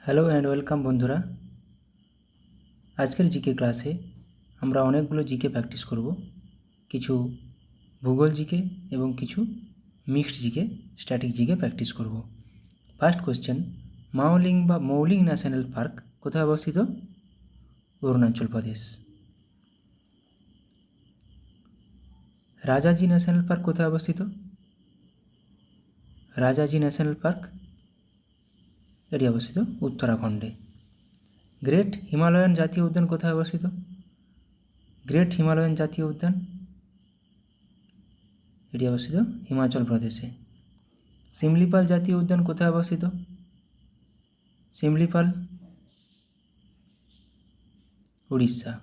Hello and welcome বন্ধুরা। আজকের GK ক্লাসে আমরা অনেকগুলো জিকে প্র্যাকটিস করব। কিছু ভূগোল জিকে এবং কিছু mixed GK, static GK practice করব। First question, Mouling national park কোথায় অবস্থিত? অরুণাচল প্রদেশ। রাজাজি ন্যাশনাল পার্ক কোথায় অবস্থিত? রাজাজি ন্যাশনাল পার্ক এটি অবস্থিত উত্তরাখণ্ডে। গ্রেট হিমালয়ান জাতীয় উদ্যান কোথায় অবস্থিত? গ্রেট হিমালয়ান জাতীয় উদ্যান এটি অবস্থিত হিমাচল প্রদেশে। সিমলিপাল জাতীয় উদ্যান কোথায় অবস্থিত? সিমলিপাল উড়িষ্যা।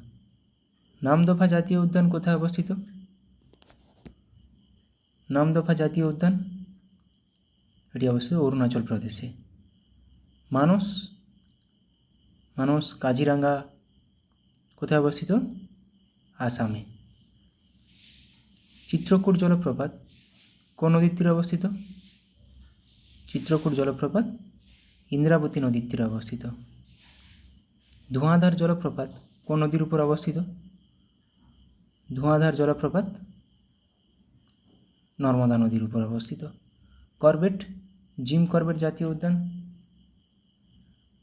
নামদফা জাতীয় উদ্যান কোথায় অবস্থিত? নামদফা জাতীয় উদ্যান এটি অবস্থিত অরুণাচল প্রদেশে। মানস কাজিরাঙ্গা কোথায় অবস্থিত? আসামে। চিত্রকূট জলপ্রপাত কোন নদীর তীরে অবস্থিত? চিত্রকূট জলপ্রপাত ইন্দ্রাবতী নদীর তীরে অবস্থিত। ধোঁয়াধার জলপ্রপাত কোন নদীর উপর অবস্থিত? ধোঁয়াধার জলপ্রপাত নর্মদা নদীর উপর অবস্থিত। জিম করবেট জাতীয় উদ্যান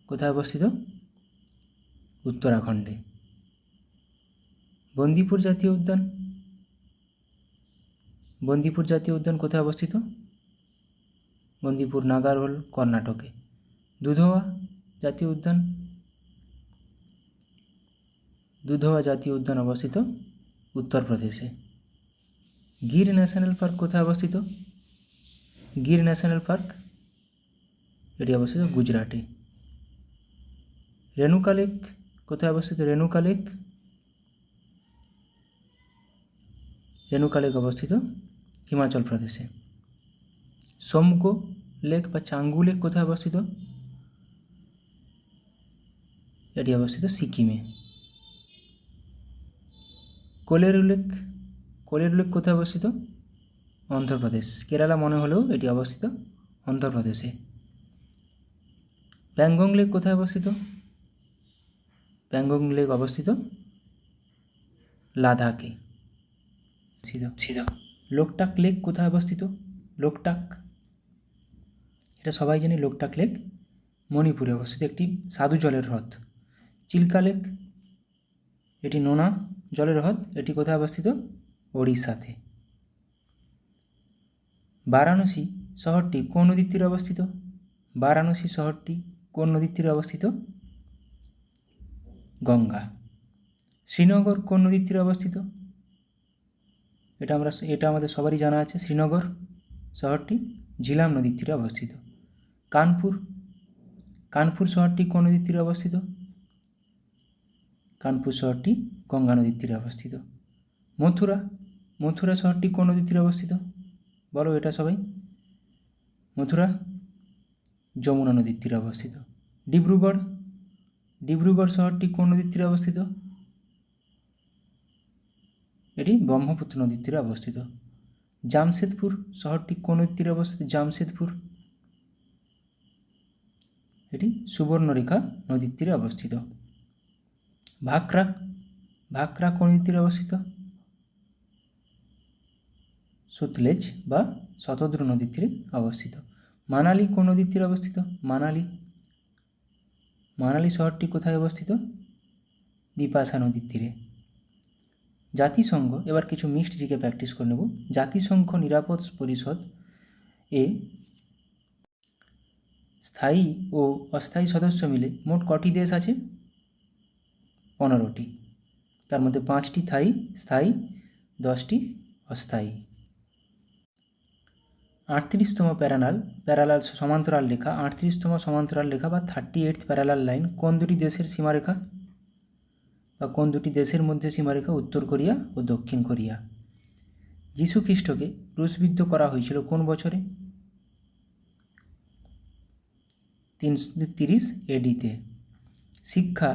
কোথায় অবস্থিত? উত্তরাখণ্ডে। বন্দিপুর জাতীয় উদ্যান কোথায় অবস্থিত? বন্দিপুর নাগারহোল, কর্ণাটকে। দুধওয়া জাতীয় উদ্যান অবস্থিত উত্তরপ্রদেশে। গির ন্যাশনাল পার্ক কোথায় অবস্থিত? গির ন্যাশনাল পার্ক এটি অবস্থিত গুজরাটে। রেণুকা লেক কোথায় অবস্থিত? রেণুকা লেক অবস্থিত হিমাচল প্রদেশে। সোমগো লেক বা চাঙ্গু লেক কোথায় অবস্থিত? এটি অবস্থিত সিকিমে। কোলেরু লেক কোথায় অবস্থিত? অন্ধ্রপ্রদেশ। কেরালা মনে হলেও এটি অবস্থিত অন্ধ্রপ্রদেশে। প্যাংগং লেক কোথায় অবস্থিত? প্যাংগং লেক অবস্থিত লাদাখে। লোকটাক লেক কোথায় অবস্থিত? এটা সবাই জানি। লোকটাক লেক মণিপুরে অবস্থিত একটি স্বাদু জলের হ্রদ। চিল্কা লেক এটি নোনা জলের হ্রদ। এটি কোথায় অবস্থিত? ওড়িশাতে। বারাণসী শহরটি কোন নদীর তীরে অবস্থিত? গঙ্গা। শ্রীনগর কোন নদীর তীরে অবস্থিত? এটা আমাদের সবারই জানা আছে। শ্রীনগর শহরটি ঝিলাম নদীর তীরে অবস্থিত। কানপুর শহরটি কোন নদীর তীরে অবস্থিত? কানপুর শহরটি গঙ্গা নদীর তীরে অবস্থিত। মথুরা শহরটি কোন নদীর তীরে অবস্থিত? বলো এটা সবাই। মথুরা যমুনা নদীর তীরে অবস্থিত। ডিব্রুগড় শহরটি কোন নদীর তীরে অবস্থিত? এটি ব্রহ্মপুত্র নদীর তীরে অবস্থিত। জামশেদপুর শহরটি কোন নদীর তীরে অবস্থিত? এটি সুবর্ণরেখা নদীর তীরে অবস্থিত। ভাকরা কোন নদীর তীরে অবস্থিত? সতলেজ বা শতদ্রু নদীর তীরে অবস্থিত। মানালি কোন নদীর তীরে অবস্থিত? মানালি শহরটি কোথায় অবস্থিত? বিপাশা নদীর তীরে। জাতিসংঘ, এবার কিছু মিক্সড জিকে প্র্যাকটিস করে নেব। জাতিসংঘ নিরাপদ পরিষদ এ স্থায়ী ও অস্থায়ী সদস্য মিলে মোট কটি দেশ আছে? 15টি। তার মধ্যে 5টি স্থায়ী, 10টি অস্থায়ী। 38তম প্যারালাল সমান্তরাল রেখা, 38তম সমান্তরাল রেখা বা 38th প্যারালাল লাইন কোন দুটি দেশের সীমারেখা বা কোন দুটি দেশের মধ্যে সীমারেখা? উত্তর কোরিয়া ও দক্ষিণ কোরিয়া। যীশু খ্রিস্টকে ক্রুশবিদ্ধ করা হয়েছিল কোন বছরে? 330 AD-তে। শিক্ষা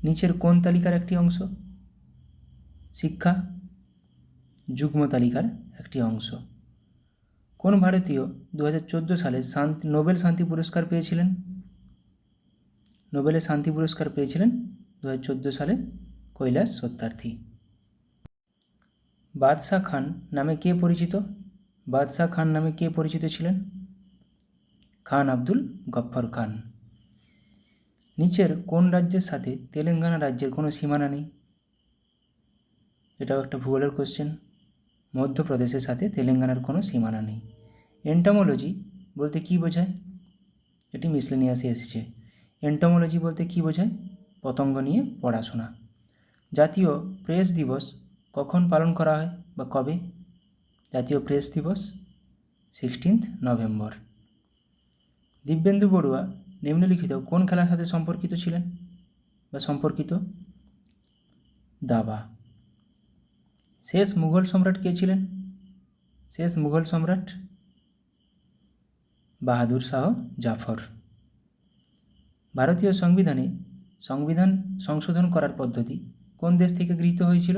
নিচের কোন তালিকার একটি অংশ? শিক্ষা যুগ্ম তালিকার একটি অংশ। কোন ভারতীয় 2014 সালে নোবেল শান্তি পুরস্কার পেয়েছিলেন? নোবেলের শান্তি পুরস্কার পেয়েছিলেন 2014 সালে কৈলাস সত্যার্থী। বাদশাহ খান নামে কে পরিচিত? বাদশাহ খান নামে কে পরিচিত ছিলেন? খান আব্দুল গফ্ফর খান। নিচের কোন রাজ্যের সাথে তেলেঙ্গানা রাজ্যের কোনো সীমানা নেই? এটাও একটা ভূগোলের কোশ্চেন। মধ্যপ্রদেশের সাথে তেলেঙ্গানার কোনো সীমানা নেই। এন্টোমোলজি বলতে কী বোঝায়? এটি মিসলেনিয়াসে এসেছে। এন্টোমোলজি বলতে কী বোঝায়? পতঙ্গ নিয়ে পড়াশোনা। জাতীয় প্রেস দিবস কখন পালন করা হয় বা কবে? জাতীয় প্রেস দিবস 16 নভেম্বর। দিব্যেন্দু বড়ুয়া নিম্নলিখিত কোন খেলার সাথে সম্পর্কিত ছিলেন বা সম্পর্কিত? দাবা। শেষ মুঘল সম্রাট কে ছিলেন? শেষ মুঘল সম্রাট বাহাদুর শাহ জাফর। ভারতীয় সংবিধানে সংবিধান সংশোধন করার পদ্ধতি কোন দেশ থেকে গৃহীত হয়েছিল?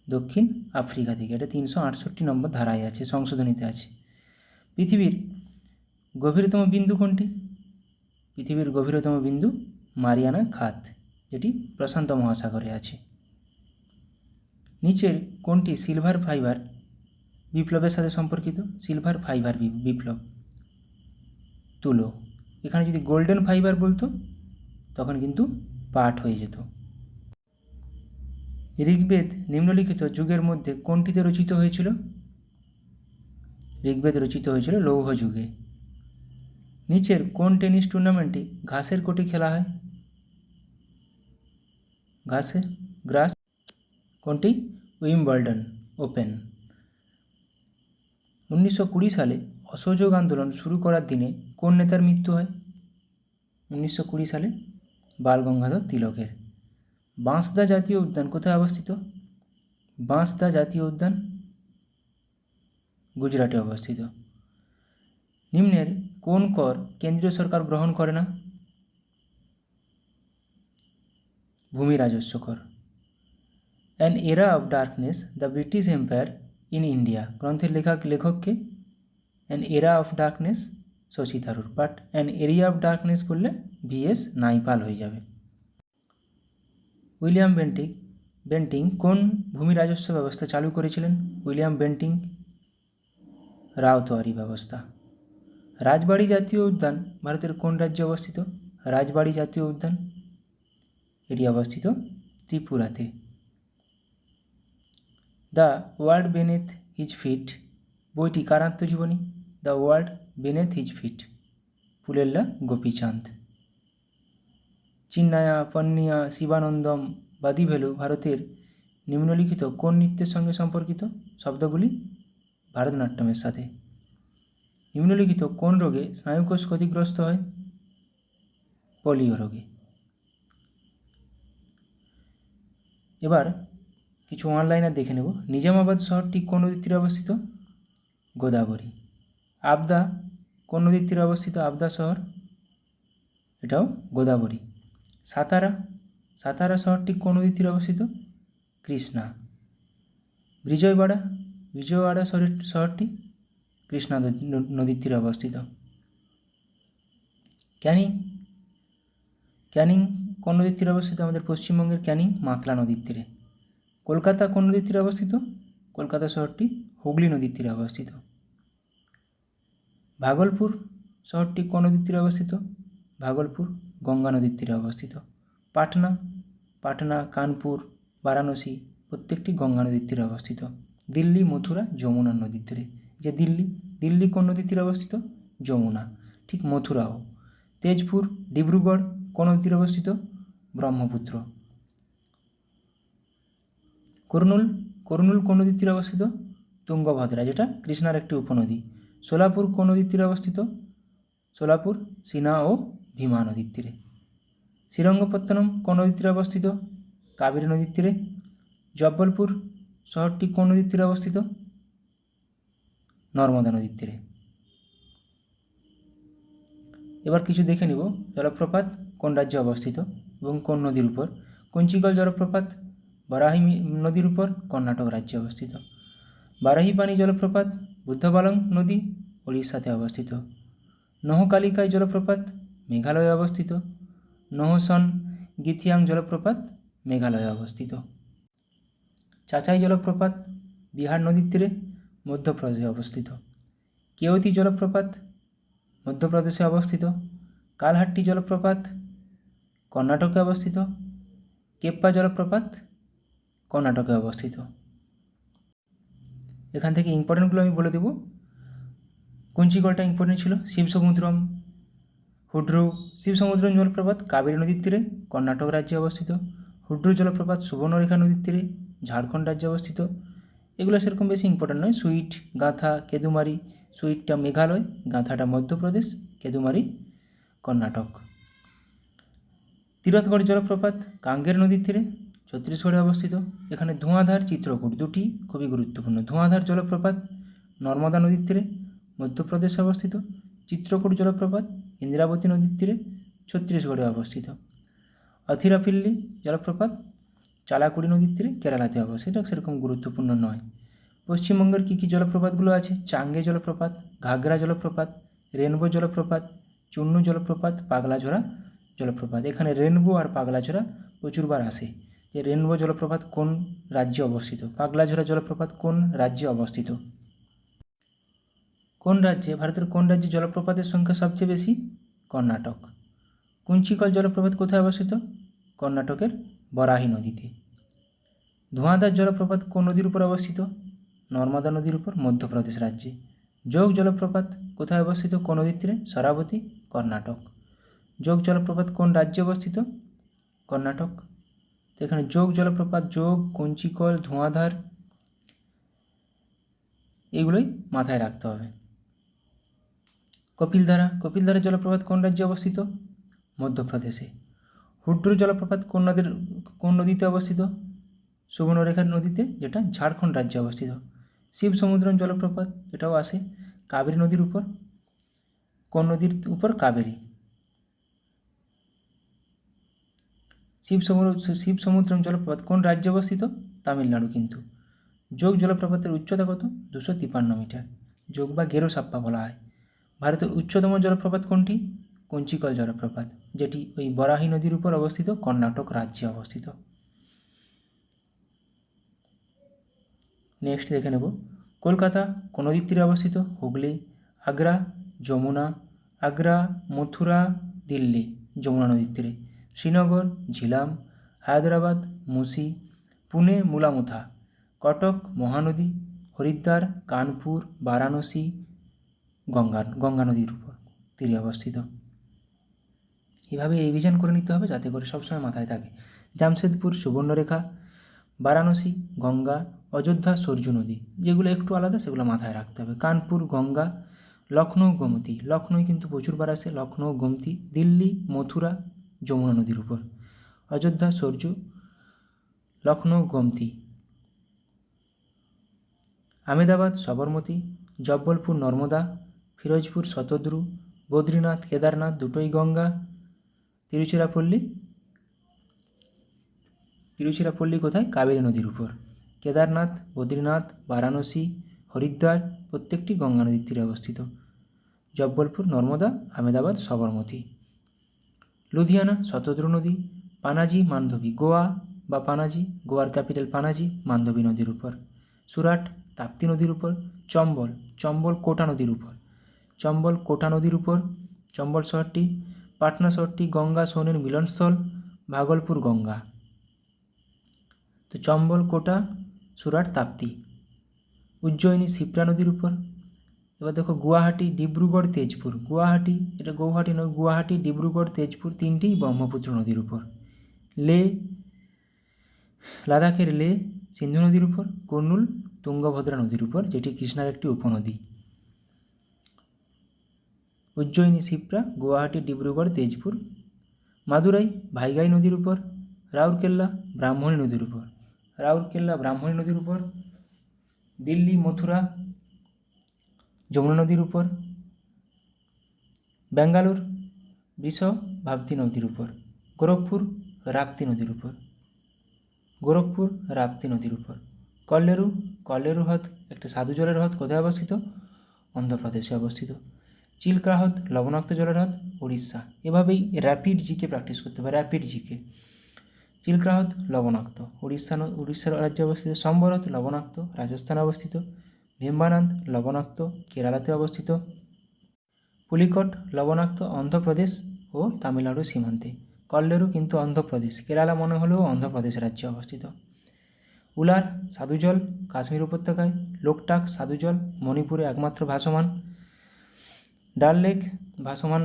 দক্ষিণ আফ্রিকা থেকে। এটা 368 নম্বর ধারায় আছে, সংশোধনীতে আছে। পৃথিবীর গভীরতম বিন্দু কোনটি? পৃথিবীর গভীরতম বিন্দু মারিয়ানা খাত, যেটি প্রশান্ত মহাসাগরে আছে। নিচের কোনটি সিলভার ফাইবার বিপ্লবের সাথে সম্পর্কিত? সিলভার ফাইবার বিপ্লব। তুলো। এখানে যদি গোল্ডেন ফাইবার বলতো তখন কিন্তু পাট হয়ে যেত। ঋগ্বেদ নিম্নলিখিত যুগের মধ্যে কোনটিতে রচিত হয়েছিল? ঋগ্বেদ রচিত হয়েছিল লৌহ যুগে। নিচের কোন টেনিস টুর্নামেন্টে ঘাসের কোর্টে খেলা হয়? গ্রাস। কোনটি? Wimbledon open. 1920 সালে অসহযোগ আন্দোলন শুরু করার দিনে কোন নেতার মৃত্যু হয়? 1920 সালে বাল গঙ্গাধর তিলকের। বাঁশদা জাতীয় উদ্যান কোথায় অবস্থিত? বাঁশদা জাতীয় উদ্যান গুজরাটে অবস্থিত। নিম্নের কোন কর কেন্দ্রীয় সরকার গ্রহণ করে না? ভূমি রাজস্ব কর। অ্যান এরা of darkness the British empire in India গ্রন্থের লেখককে? অ্যান এরা of darkness Shashi Tharoor, but an area of darkness বললে VS নাইপাল হয়ে যাবে। উইলিয়াম বেন্টিং কোন ভূমি রাজস্ব ব্যবস্থা চালু করেছিলেন? উইলিয়াম বেন্টিং রাওতোয়ারি ব্যবস্থা। রাজবাড়ি জাতীয় উদ্যান ভারতের কোন রাজ্যে অবস্থিত? রাজবাড়ি জাতীয় উদ্যান এটি অবস্থিত ত্রিপুরাতে। The world beneath his feet বইটি কার আত্মজীবনী? The world beneath his feet Pullela Gopichand. Chinnaiah, Ponniah, Sivanandam, Vadivelu ভারতের নিম্নলিখিত কোন নৃত্যের সঙ্গে সম্পর্কিত? শব্দগুলি ভারতনাট্যমের সাথে। নিম্নলিখিত কোন রোগে স্নায়ুকোষ ক্ষতিগ্রস্ত হয়? পোলিও রোগে। এবার কিছু অনলাইনে দেখে নেব। নিজামাবাদ শহরটি কোন নদীর তীরে অবস্থিত? গোদাবরী। আবদা কোন নদীর তীরে অবস্থিত? আবদা শহর এটাও গোদাবরী। সাতারা শহরটি কোন নদীর তীরে অবস্থিত? কৃষ্ণা। বিজয়ওয়াড়া শহরটি কৃষ্ণা নদীর তীরে অবস্থিত। ক্যানিং কোন নদীর তীরে অবস্থিত? আমাদের পশ্চিমবঙ্গের ক্যানিং মাতলা নদীর তীরে। কলকাতা কোন নদীর তীরে অবস্থিত? কলকাতা শহরটি হুগলি নদীর তীরে অবস্থিত। ভাগলপুর শহরটি কোন নদীর তীরে অবস্থিত? ভাগলপুর গঙ্গা নদীর তীরে অবস্থিত। পাটনা, কানপুর, বারাণসী প্রত্যেকটি গঙ্গা নদীর তীরে অবস্থিত। দিল্লি, মথুরা যমুনা নদীর তীরে। যে দিল্লি কোন নদীর তীরে অবস্থিত? যমুনা। ঠিক মথুরাও। তেজপুর, ডিব্রুগড় কোন নদীর তীরে অবস্থিত? ব্রহ্মপুত্র। কুরনুল কোন নদীর তীরে অবস্থিত? তুঙ্গভদ্রা, যেটা কৃষ্ণার একটি উপনদী। সোলাপুর কোন নদীর তীরে অবস্থিত? সোলাপুর সিনা ও ভীমা নদীর তীরে। শ্রীরঙ্গপত্তনম কোন নদীর তীরে অবস্থিত? কাবেরী নদীর তীরে। জব্বলপুর শহরটি কোন নদীর তীরে অবস্থিত? নর্মদা নদীর তীরে। এবার কিছু দেখে নিব জলপ্রপাত কোন রাজ্যে অবস্থিত এবং কোন নদীর উপর। কুঞ্চিকল জলপ্রপাত বারাহি নদীর উপর, কর্ণাটক রাজ্যে অবস্থিত। বারাহিপানি জলপ্রপাত বুদ্ধবালং নদী, ওড়িশাতে অবস্থিত। নহকালিকাই জলপ্রপাত মেঘালয়ে অবস্থিত। নহসন গিথিয়াং জলপ্রপাত মেঘালয়ে অবস্থিত। চাচাই জলপ্রপাত বিহার নদীর তীরে মধ্যপ্রদেশে অবস্থিত। কেওতি জলপ্রপাত মধ্যপ্রদেশে অবস্থিত। কালহাট্টি জলপ্রপাত কর্ণাটকে অবস্থিত। কেপ্পা জলপ্রপাত কর্ণাটকে অবস্থিত। এখান থেকে ইম্পর্টেন্টগুলো আমি বলে দেব। কুঞ্চিকলটা ইম্পর্টেন্ট ছিল। শিবসমুদ্রম হুড্রু শিবসমুদ্রম জলপ্রপাত কাবেরী নদীর তীরে কর্ণাটক রাজ্যে অবস্থিত। হুড্রু জলপ্রপাত সুবর্ণরেখা নদীর তীরে ঝাড়খণ্ড রাজ্যে অবস্থিত। এগুলো সেরকম বেশি ইম্পর্টেন্ট নয়। সুইট গাঁথা কেদুমারি, সুইটটা মেঘালয়, গাঁথাটা মধ্যপ্রদেশ, কেদুমারি কর্ণাটক। তীরথগড় জলপ্রপাত কাঙ্গের নদীর তীরে ছত্তিশগড়ে অবস্থিত। এখানে ধোঁয়াধার চিত্রকূট দুটি খুবই গুরুত্বপূর্ণ। ধোঁয়াধার জলপ্রপাত নর্মদা নদীর তীরে মধ্যপ্রদেশে অবস্থিত। চিত্রকূট জলপ্রপাত ইন্দ্রাবতী নদীর তীরে ছত্তিশগড়ে অবস্থিত। অথিরাপিল্লি জলপ্রপাত চালাকুড়ি নদীর তীরে কেরালাতে অবস্থিত। এটা সেরকম গুরুত্বপূর্ণ নয়। পশ্চিমবঙ্গের কী কী জলপ্রপাতগুলো আছে? চাঙ্গে জলপ্রপাত, ঘাগরা জলপ্রপাত, রেনবো জলপ্রপাত, চুন্নু জলপ্রপাত, পাগলাঝোড়া জলপ্রপাত। এখানে রেনবো আর পাগলাঝোড়া প্রচুরবার আসে, যে রেনবো জলপ্রপাত কোন রাজ্যে অবস্থিত, পাগলাঝোড়া জলপ্রপাত কোন রাজ্যে অবস্থিত। কোন রাজ্যে, ভারতের কোন রাজ্যে জলপ্রপাতের সংখ্যা সবচেয়ে বেশি? কর্ণাটক। কুঞ্চিকল জলপ্রপাত কোথায় অবস্থিত? কর্ণাটকের বরাহী নদীতে। ধোঁয়াধার জলপ্রপাত কোন নদীর উপর অবস্থিত? নর্মদা নদীর উপর, মধ্যপ্রদেশ রাজ্যে। যোগ জলপ্রপাত কোথায় অবস্থিত? কোন নদীর তীরে? শরাবতী, কর্ণাটক। যোগ জলপ্রপাত কোন রাজ্যে অবস্থিত? কর্ণাটক। তো এখানে যোগ জলপ্রপাত, যোগ, কুঞ্চিকল, ধোঁয়াধার এগুলোই মাথায় রাখতে হবে। কপিলধারা জলপ্রপাত কোন রাজ্যে অবস্থিত? মধ্যপ্রদেশে। হুড্রু জলপ্রপাত কোন নদীতে অবস্থিত? সুবর্ণরেখা নদীতে, যেটা ঝাড়খণ্ড রাজ্যে অবস্থিত। শিবসমুদ্রম জলপ্রপাত এটাও আসে কাবেরী নদীর উপর। কোন নদীর উপর? কাবেরী। শিবসমুদ্রম জলপ্রপাত কোন রাজ্যে অবস্থিত? তামিলনাড়ু। কিন্তু যোগ জলপ্রপাতের উচ্চতা কত? 253 মিটার। যোগ বা গেরোসাপ্পা বলা হয়। ভারতের উচ্চতম জলপ্রপাত কোনটি? কুঞ্চিকল জলপ্রপাত, যেটি ওই বরাহী নদীর উপর অবস্থিত, কর্ণাটক রাজ্যে অবস্থিত। নেক্সট দেখে নেব। কলকাতা কোন নদীর তীরে অবস্থিত? হুগলি। আগ্রা যমুনা। আগ্রা, মথুরা, দিল্লি যমুনা নদীর তীরে। শ্রীনগর ঝিলাম। হায়দ্রাবাদ মুসি। পুনে মুলামুথা। কটক মহানদী। হরিদ্বার, কানপুর, বারাণসী গঙ্গা নদীর উপর তীরে অবস্থিত। এভাবে রিভিশন করে নিতে হবে যাতে করে সবসময় মাথায় থাকে। জামশেদপুর সুবর্ণরেখা। বারাণসী গঙ্গা। অযোধ্যা সরজু নদী, যেগুলো একটু আলাদা সেগুলো মাথায় রাখতে হবে। কানপুর গঙ্গা। লখনৌ গোমতী, লখনৌ কিন্তু প্রচুরবার আসে, লখনৌ গোমতী। দিল্লি মথুরা যমুনা নদীর উপর। অযোধ্যা সরজু, লখনৌ গোমতী। আহমেদাবাদ সবরমতী। জব্বলপুর নর্মদা। ফিরোজপুর শতদ্রু। বদ্রীনাথ কেদারনাথ দুটোই গঙ্গা। তিরুচিরাপল্লী কোথায়? কাবেরী নদীর উপর। কেদারনাথ, বদ্রীনাথ, বারাণসী, হরিদ্বার প্রত্যেকটি গঙ্গা নদীর তীরে অবস্থিত। জব্বলপুর নর্মদা, আহমেদাবাদ সবরমতী। লুধিয়ানা শতদ্রু নদী। পানাজি মান্ডবী, গোয়া বা পানাজি, গোয়ার ক্যাপিটাল পানাজি, মান্ডবী নদীর উপর। সুরাট তাপ্তি নদীর উপর। চম্বল কোটা নদীর উপর। চম্বল শহরটি। পাটনা শহরটি গঙ্গা সোনের মিলনস্থল, ভাগলপুর গঙ্গা। তো চম্বল কোটা, সুরাট তাপ্তি। উজ্জয়িনী শিপ্রা নদীর উপর। এবার দেখো গুয়াহাটি ডিব্রুগড় তেজপুর। গুয়াহাটি, এটা গৌহাটি নয়, গুয়াহাটি ডিব্রুগড় তেজপুর তিনটিই ব্রহ্মপুত্র নদীর উপর। লাদাখের লে সিন্ধু নদীর উপর। কুর্নুল তুঙ্গভদ্রা নদীর উপর, যেটি কৃষ্ণার একটি উপনদী। উজ্জয়িনী শিপ্রা, গুয়াহাটি ডিব্রুগড় তেজপুর। মাদুরাই ভাইগাই নদীর উপর। রাউরকেল্লা ব্রাহ্মণী নদীর উপর। দিল্লি মথুরা যমুনা নদীর উপর। ব্যাঙ্গালোর ভাবতী নদীর উপর। গোরখপুর রাপ্তি নদীর উপর। কল্লেরু হ্রদ একটা সাধু জলের হ্রদ, কোথায় অবস্থিত? অন্ধ্রপ্রদেশে অবস্থিত। চিল্কা হ্রদ লবণাক্ত জলের হ্রদ উড়িষ্যা। এভাবেই র্যাপিড জিকে প্র্যাকটিস করতে হবে, র্যাপিড জিকে। চিল্কা হ্রদ লবণাক্ত, উড়িষ্যার রাজ্যে অবস্থিত। সম্বর হ্রদ লবণাক্ত, রাজস্থানে অবস্থিত। ভীম্বানন্দ লবণাক্ত, কেরালাতে অবস্থিত। পুলিকট লবণাক্ত, অন্ধ্রপ্রদেশ ও তামিলনাড়ুর সীমান্তে। কল্লেরু কিন্তু অন্ধ্রপ্রদেশ, কেরালা মনে হলেও অন্ধ্রপ্রদেশ রাজ্যে অবস্থিত। উলার সাধুজল কাশ্মীর উপত্যকায়। লোকটাক সাধুজল মণিপুরে একমাত্র ভাসমান। ডাল লেক ভাসমান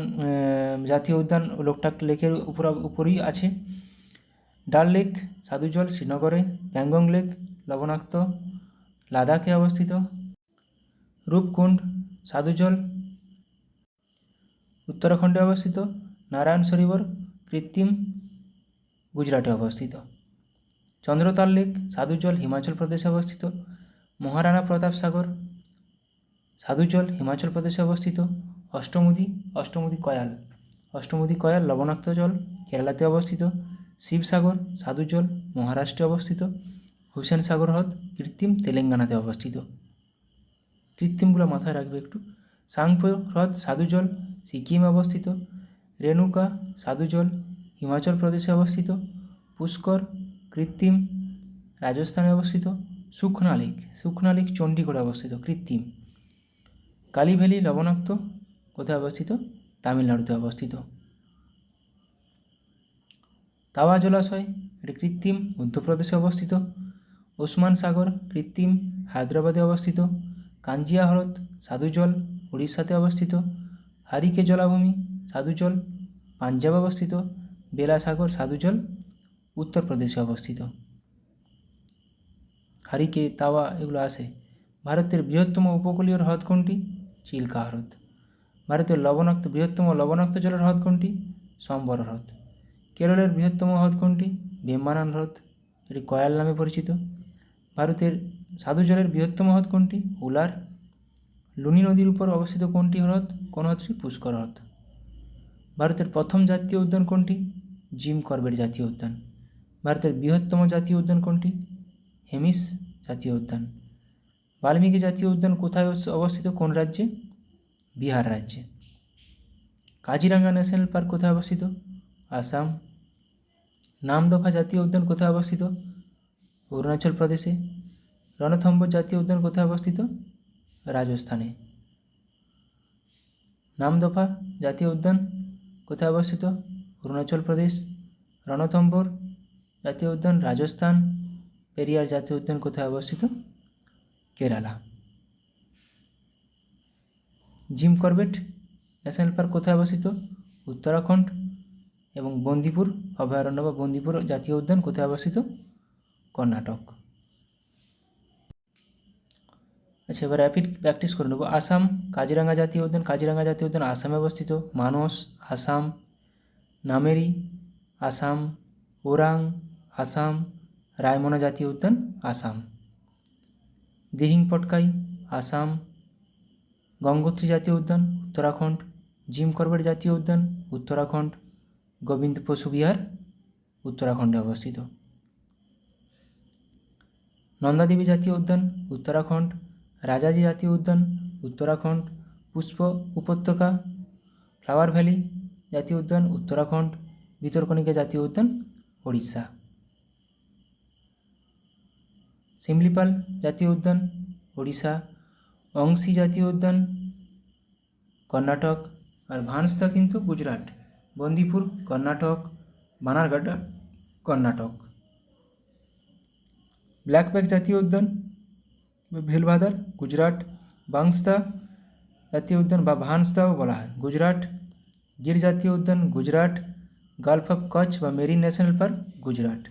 জাতীয় উদ্যান লোকটাক লেকের উপরেই আছে। ডাল লেক সাধুজল শ্রীনগরে। প্যাংগং লেক লবণাক্ত, লাদাখে অবস্থিত। রূপকুণ্ড সাধুজল উত্তরাখণ্ডে অবস্থিত। নারায়ণ সরোবর কৃত্রিম গুজরাটে অবস্থিত। চন্দ্রতাল লেক সাধুজল হিমাচল প্রদেশে অবস্থিত। মহারানা প্রতাপ সাগর সাধুজল হিমাচল প্রদেশে অবস্থিত। অষ্টমুদি কয়াল লবণাক্ত জল কেরালাতে অবস্থিত। শিবসাগর সাধুজল মহারাষ্ট্রে অবস্থিত। হুসেন সাগর হ্রদ কৃত্রিম তেলেঙ্গানাতে অবস্থিত। কৃত্রিমগুলো মাথায় রাখবে একটু। সাংপো হ্রদ সাধুজল সিকিমে অবস্থিত। রেণুকা সাধুজল হিমাচল প্রদেশে অবস্থিত। পুষ্কর কৃত্রিম রাজস্থানে অবস্থিত। সুখনা লেক চণ্ডীগড়ে অবস্থিত, কৃত্রিম। কালী ভ্যালি লবণাক্ত, কোথায় অবস্থিত? তামিলনাড়ুতে অবস্থিত। তাওয়া জলাশয় এটি কৃত্রিম মধ্যপ্রদেশে অবস্থিত। ওসমান সাগর কৃত্রিম হায়দ্রাবাদে অবস্থিত। কাঞ্জিয়া হ্রদ সাধুজল উড়িষ্যাতে অবস্থিত। হারিকে জলাভূমি সাধুজল পাঞ্জাবে অবস্থিত। বেলাসাগর সাধুজল উত্তরপ্রদেশে অবস্থিত। হারিকে তাওয়া এগুলো আসে। ভারতের বৃহত্তম উপকূলীয় হ্রদ কোনটি? চিল্কা হ্রদ। ভারতের বৃহত্তম লবণাক্ত জলের হ্রদ কোনটি? সম্বর হ্রদ। কেরলের বৃহত্তম হ্রদ কোনটি? ভীম্বানন্দ হ্রদ, এটি কয়াল নামে পরিচিত। ভারতের সাধুজলের বৃহত্তম হ্রদ কোনটি? উলার। লুনি নদীর উপর অবস্থিত কোন হ্রদটি? পুষ্কর হ্রদ। ভারতের প্রথম জাতীয় উদ্যান কোনটি? জিম করবেট জাতীয় উদ্যান। ভারতের বৃহত্তম জাতীয় উদ্যান কোনটি? হেমিস জাতীয় উদ্যান। বাল্মীকি জাতীয় উদ্যান কোথায় অবস্থিত, কোন রাজ্যে? বিহার রাজ্যে। কাজিরাঙ্গা ন্যাশনাল পার্ক কোথায় অবস্থিত? আসাম। নামদফা জাতীয় উদ্যান কোথায় অবস্থিত? অরুণাচল প্রদেশে। রণথম্বর জাতীয় উদ্যান কোথায় অবস্থিত? রাজস্থানে। নামদফা জাতীয় উদ্যান কোথায় অবস্থিত? অরুণাচল প্রদেশ। রণথম্বর জাতীয় উদ্যান রাজস্থান। পেরিয়ার জাতীয় উদ্যান কোথায় অবস্থিত? Kerala. Jim Corbett national park কোথায় অবস্থিত? উত্তরাখণ্ড। এবং বন্দিপুর অভয়ারণ্য বা বন্দিপুর জাতীয় উদ্যান কোথায় অবস্থিত? কর্ণাটক। আচ্ছা, এবার র্যাপিড প্র্যাকটিস করে নেব। আসাম কাজিরাঙ্গা জাতীয় উদ্যান আসামে অবস্থিত। মানস আসাম। নামেরি আসাম। ওরাং আসাম। রায়মনা জাতীয় উদ্যান আসাম। দিহিং পটকাই আসাম। গঙ্গোত্রী জাতীয় উদ্যান উত্তরাখণ্ড। জিম করবেট জাতীয় উদ্যান উত্তরাখণ্ড। গোবিন্দ পশু বিহার উত্তরাখণ্ডে অবস্থিত। নন্দাদেবী জাতীয় উদ্যান উত্তরাখণ্ড। রাজাজি জাতীয় উদ্যান উত্তরাখণ্ড। পুষ্প উপত্যকা ফ্লাওয়ার ভ্যালি জাতীয় উদ্যান উত্তরাখণ্ড। ভিতরকণিকা জাতীয় উদ্যান ওড়িশা। শিমলিপাল জাতীয় উদ্যান ওড়িশা। অংশী জাতীয় উদ্যান কর্ণাটক। আর ভানসদা কিন্তু গুজরাট। বন্দিপুর কর্ণাটক। বানারঘাটা কর্ণাটক। ব্ল্যাকব্যাক জাতীয় উদ্যান ভেলভাদার গুজরাট। বাংসদা জাতীয় উদ্যান বা ভানসদাও বলা হয় গুজরাট। গির জাতীয় উদ্যান গুজরাট। গালফ অফ কচ্ছ বা marine national park Gujarat.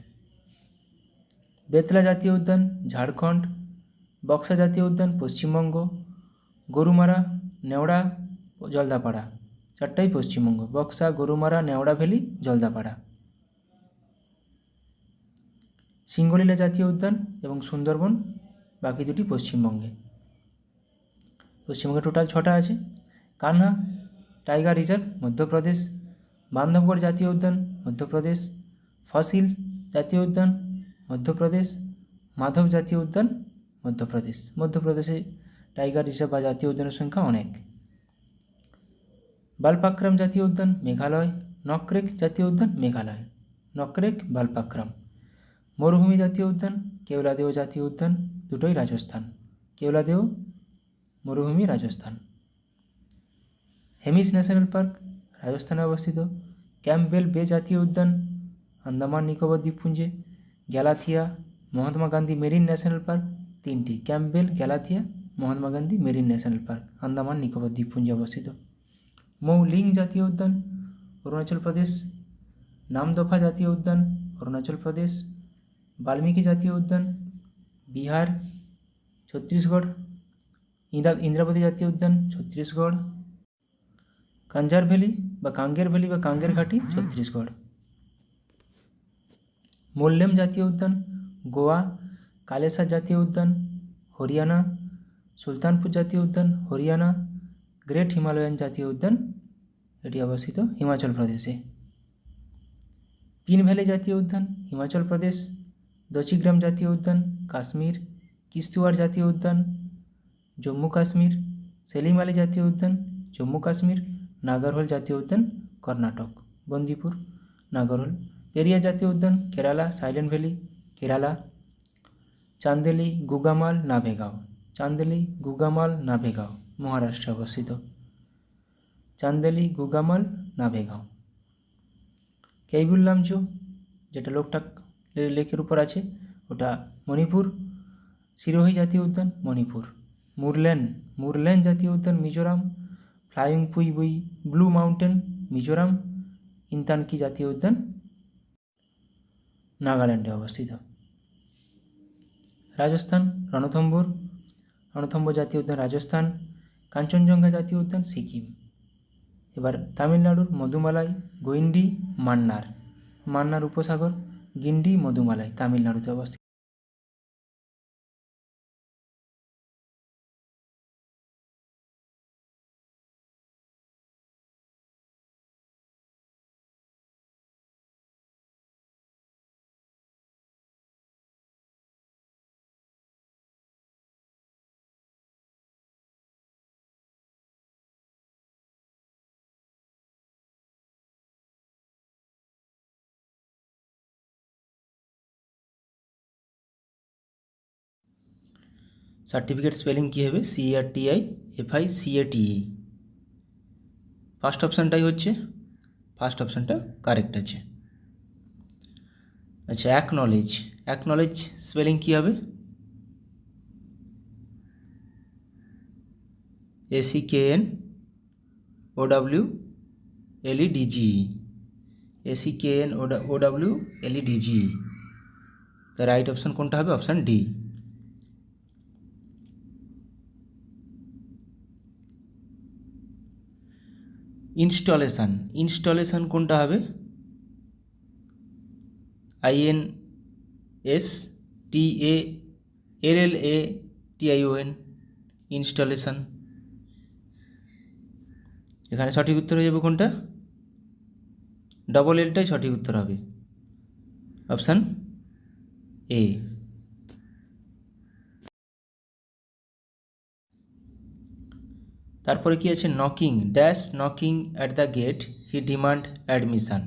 Betla জাতীয় উদ্যান ঝাড়খণ্ড। বক্সা জাতীয় উদ্যান পশ্চিমবঙ্গ। গরুমারা নেওড়া জলদাপাড়া চারটাই পশ্চিমবঙ্গ। বক্সা গরুমারা নেওড়া ভ্যালি জলদাপাড়া। সিঙ্গলীলা জাতীয় উদ্যান এবং সুন্দরবন বাকি দুটি পশ্চিমবঙ্গে। পশ্চিমবঙ্গে টোটাল 6টা আছে। Kanha tiger reserve Madhya Pradesh. বান্ধবগড় জাতীয় উদ্যান মধ্যপ্রদেশ। ফসিল জাতীয় উদ্যান মধ্যপ্রদেশ। মাধব জাতীয় উদ্যান মধ্যপ্রদেশ। মধ্যপ্রদেশে টাইগার রিজার্ভ বা জাতীয় উদ্যানের সংখ্যা অনেক। বালপাক্রাম জাতীয় উদ্যান মেঘালয়। নকরেক জাতীয় উদ্যান মেঘালয়। নকরেক বালপাক্রাম। মরুভূমি জাতীয় উদ্যান কেওলাদেও জাতীয় উদ্যান, দুটোই রাজস্থান। কেওলাদেও মরুভূমি রাজস্থান। হেমিস ন্যাশনাল পার্ক রাজস্থানে অবস্থিত। ক্যাম্পবেল বে জাতীয় উদ্যান আন্দামান নিকোবর দ্বীপপুঞ্জে। Galathea Mahatma Gandhi marine national park, তিনটি, Campbell, Galathea, Mahatma Gandhi marine national park, Andaman Nicobar দ্বীপপুঞ্জে অবস্থিত। মৌলিং জাতীয় উদ্যান অরুণাচল প্রদেশ। নামদফা জাতীয় উদ্যান অরুণাচল প্রদেশ। বাল্মীকি জাতীয় উদ্যান বিহার, ছত্তিশগড়। ইন্দ্রাবতী জাতীয় উদ্যান ছত্তিশগড়। কাঞ্জার ভ্যালি বা কাঙ্গের ঘাটি ছত্তিশগড়। মোল্লেম জাতীয় উদ্যান গোয়া। কালেসার জাতীয় উদ্যান হরিয়ানা। সুলতানপুর জাতীয় উদ্যান হরিয়ানা। গ্রেট হিমালয়ান জাতীয় উদ্যান এটি অবস্থিত হিমাচল প্রদেশে। পিন ভ্যালি জাতীয় উদ্যান হিমাচল প্রদেশ। দচিগ্রাম জাতীয় উদ্যান কাশ্মীর। কিস্তুয়ার জাতীয় উদ্যান জম্মু কাশ্মীর। সেলিম আলী জাতীয় উদ্যান জম্মু কাশ্মীর। নাগরহোল জাতীয় উদ্যান কর্ণাটক, বন্দিপুর, নাগরহোল। পেরিয়ার জাতীয় উদ্যান কেরালা, সাইলেন্ট ভ্যালি, কেরালা। চান্দেলি গুগামাল নাভেগাঁও। চান্দেলি গুগামাল নাভেগাঁও মহারাষ্ট্রে অবস্থিত। চান্দেলি গুগামাল নাভেগাঁও। কেইবুল লামচো যেটা লোকটাক লেকের উপর আছে ওটা মণিপুর। সিরোহি জাতীয় উদ্যান মণিপুর। মুরলেন জাতীয় উদ্যান Mizoram. Phawngpui blue mountain Mizoram. Intanki জাতীয় উদ্যান নাগাল্যান্ডে অবস্থিত। রাজস্থান রণথম্বর জাতীয় উদ্যান রাজস্থান। কাঞ্চনজঙ্ঘা জাতীয় উদ্যান সিকিম। এবার তামিলনাড়ুর মধুমালাই, গইন্ডি, মান্নার উপসাগর, গিন্ডি, মধুমালাই তামিলনাড়ুতে অবস্থিত। সার্টিফিকেট স্পেলিং কী হবে? CRTIFICATE। ফার্স্ট অপশানটাই হচ্ছে, ফার্স্ট অপশানটা কারেক্ট আছে। আচ্ছা, অ্যাকনলেজ স্পেলিং কী হবে? ACKNOWLEDGE। ACKNOWLEDGE। তো রাইট অপশান কোনটা হবে? Option D. ইনস্টলেশন কোনটা হবে? INSTALLATION installation. এখানে সঠিক উত্তর হয়ে যাবে কোনটা? ডবল এলটাই সঠিক উত্তর হবে, অপশান এ। তারপরে কি আছে? Knocking at the gate he demand admission.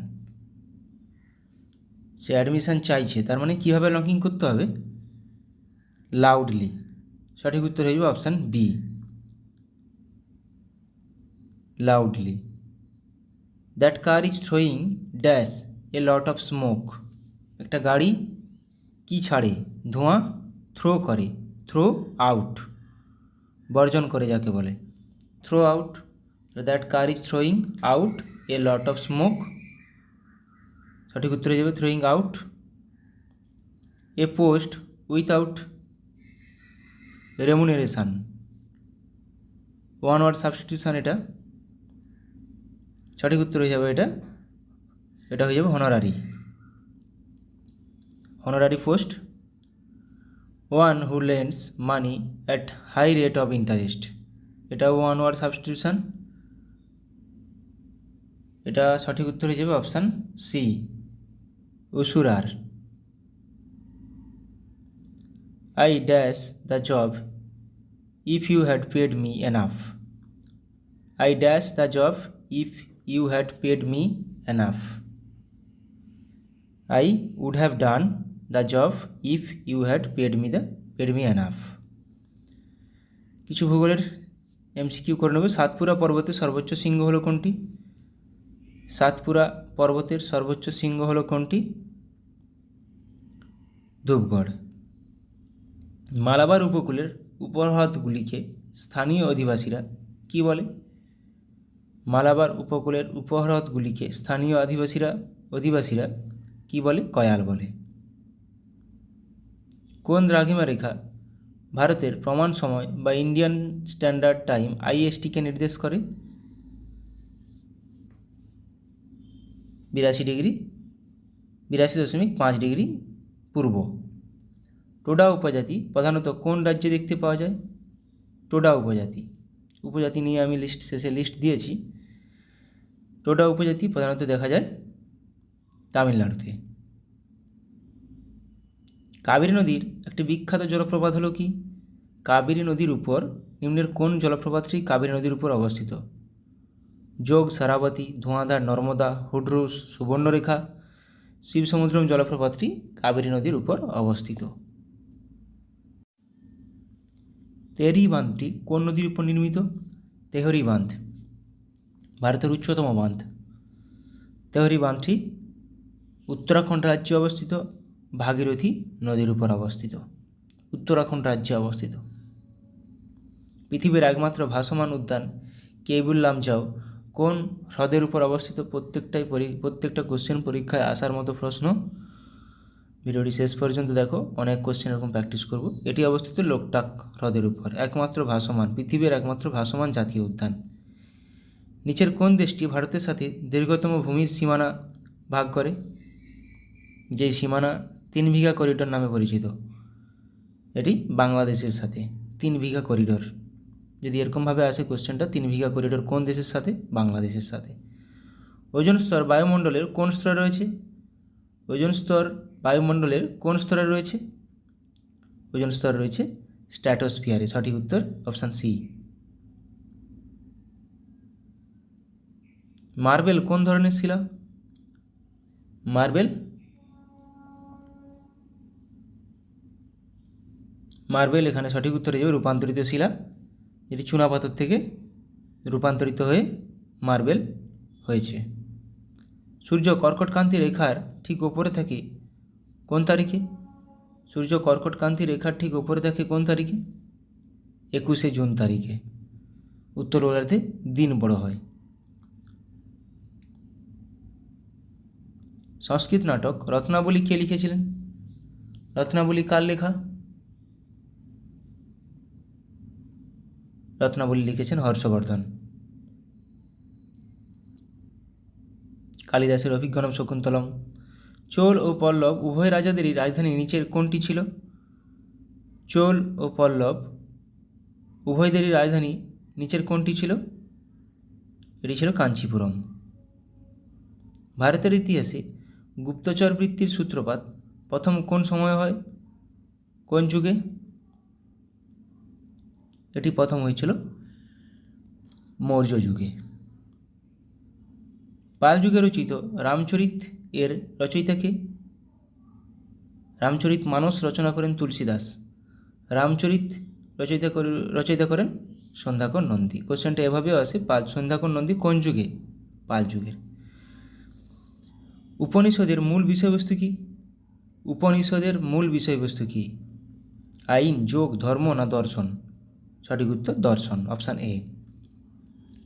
সে অ্যাডমিশান চাইছে, তার মানে কীভাবে নকিং করতে হবে? লাউডলি। সঠিক উত্তর হয়ে যাবে option B, loudly. That car is throwing dash a lot of smoke. একটা গাড়ি কি ছাড়ে? ধোঁয়া। থ্রো আউট, বর্জন করে যাকে বলে, throw out. That car is throwing out a lot of smoke, সঠিক উত্তর হয়ে যাবে throwing out. A post without remuneration, one word substitution, এটা সঠিক উত্তর হয়ে যাবে এটা হয়ে যাবে honorary post. One who lends money at high rate of interest, এটাও ওয়ান ওয়ার্ড সাবস্টিটিউশন, এটা সঠিক উত্তর হয়ে যাবে option C, usurer. I dash the job if you had paid me enough. I dash the job if you had paid me enough. I would have done the job if you had paid me enough. কিছু ভূগোলের MCQ করে নেব। সাতপুরা পর্বতের সর্বোচ্চ শৃঙ্গ হলো কোনটি? সাতপুরা পর্বতের সর্বোচ্চ শৃঙ্গ হলো কোনটি? ধূপগড়। মালাবার উপকূলের উপহ্রদগুলিকে স্থানীয় অধিবাসীরা কি বলে? মালাবার উপকূলের উপহ্রদগুলিকে স্থানীয় অধিবাসীরা কি বলে? কয়াল বলে। কোন দ্রাঘিমা রেখা ভারতের প্রমাণ সময় বা ইন্ডিয়ান স্ট্যান্ডার্ড টাইম আইএসটিকে নির্দেশ করে? 82.5 ডিগ্রি পূর্ব। টোডা উপজাতি প্রধানত কোন রাজ্যে দেখতে পাওয়া যায়? টোডা উপজাতি নিয়ে আমি শেষে লিস্ট দিয়েছি। টোডা উপজাতি প্রধানত দেখা যায় তামিলনাড়ুতে। কাবেরী নদীর একটি বিখ্যাত জলপ্রপাত হলো কি? কাবেরী নদীর উপর নিম্নের কোন জলপ্রপাতটি কাবেরী নদীর উপর অবস্থিত? যোগ, সারাবতী, ধোঁয়াধার, নর্মদা, হুডরুস, সুবর্ণরেখা। শিবসমুদ্রম জলপ্রপাতটি কাবেরী নদীর উপর অবস্থিত। তেহরি বাঁধটি কোন নদীর উপর নির্মিত? তেহরি বাঁধ ভারতের উচ্চতম বাঁধ। তেহরি বাঁধটি উত্তরাখণ্ড রাজ্যে অবস্থিত, ভাগীরথী নদীর উপর অবস্থিত, উত্তরাখণ্ড রাজ্যে অবস্থিত। পৃথিবীর একমাত্র ভাসমান উদ্যান কেবুল লামজাও কোন হ্রদের উপর অবস্থিত? প্রত্যেকটা কোশ্চেন পরীক্ষায় আসার মতো প্রশ্ন। ভিডিওটি শেষ পর্যন্ত দেখো, অনেক কোশ্চেন এরকম প্র্যাকটিস করব। এটি অবস্থিত লোকটাক হ্রদের উপর, পৃথিবীর একমাত্র ভাসমান জাতীয় উদ্যান। নিচের কোন দেশটি ভারতের সাথে দীর্ঘতম ভূমির সীমানা ভাগ করে? যেই সীমানা 3 বিঘা করিডোর নামে পরিচিত, এটি বাংলাদেশের সাথে 3 বিঘা করিডোর। যদি এরকমভাবে আসে কোশ্চেনটা, 3 বিঘা করিডোর কোন দেশের সাথে? বাংলাদেশের সাথে। ওজোন স্তর বায়ুমণ্ডলের কোন স্তরে রয়েছে? ওজোন স্তর বায়ুমণ্ডলের কোন স্তরে রয়েছে? ওজোন স্তর রয়েছে স্ট্র্যাটোস্ফিয়ারে। সঠিক উত্তর অপশান সি। মার্বেল কোন ধরনের শিলা? মার্বেল এখানে সঠিক উত্তর হয়ে যাবে রূপান্তরিত শিলা, যেটি চুনাপাথর থেকে রূপান্তরিত হয়ে মার্বেল হয়েছে। সূর্য কর্কটক্রান্তি রেখার ঠিক ওপরে থাকে কোন তারিখে? সূর্য কর্কটক্রান্তি রেখার ঠিক ওপরে থাকে কোন তারিখে? 21শে জুন তারিখে। উত্তর গোলার্ধে দিন বড় হয়। সংস্কৃত নাটক রত্নাবলী কে লিখেছিলেন? রত্নাবলী কার লেখা? রত্নাবলী লিখেছেন হর্ষবর্ধন। কালিদাসের অভিজ্ঞানম শকুন্তলম। চোল ও পল্লব উভয় রাজাদেরই রাজধানী নিচের কোনটি ছিল? চোল ও পল্লব উভয়দেরই রাজধানী নিচের কোনটি ছিল? এটি ছিল কাঞ্চিপুরম। ভারতের ইতিহাসে গুপ্তচর বৃত্তির সূত্রপাত প্রথম কোন সময় হয়? কোন যুগে? এটি প্রথম হয়েছিল মৌর্য যুগে। পাল যুগে রচিত রামচরিত এর রচয়িতাকে? রামচরিত মানস রচনা করেন তুলসীদাস। রামচরিত রচয়িতা করেন সন্ধ্যাকর নন্দী। কোশ্চেনটা এভাবেও আসে, সন্ধ্যাকর নন্দী কোন যুগে? পাল যুগের। উপনিষদের মূল বিষয়বস্তু কি? উপনিষদের মূল বিষয়বস্তু কি? আইন, যোগ, ধর্ম না দর্শন? সঠিক উত্তর দর্শন, অপশান এ।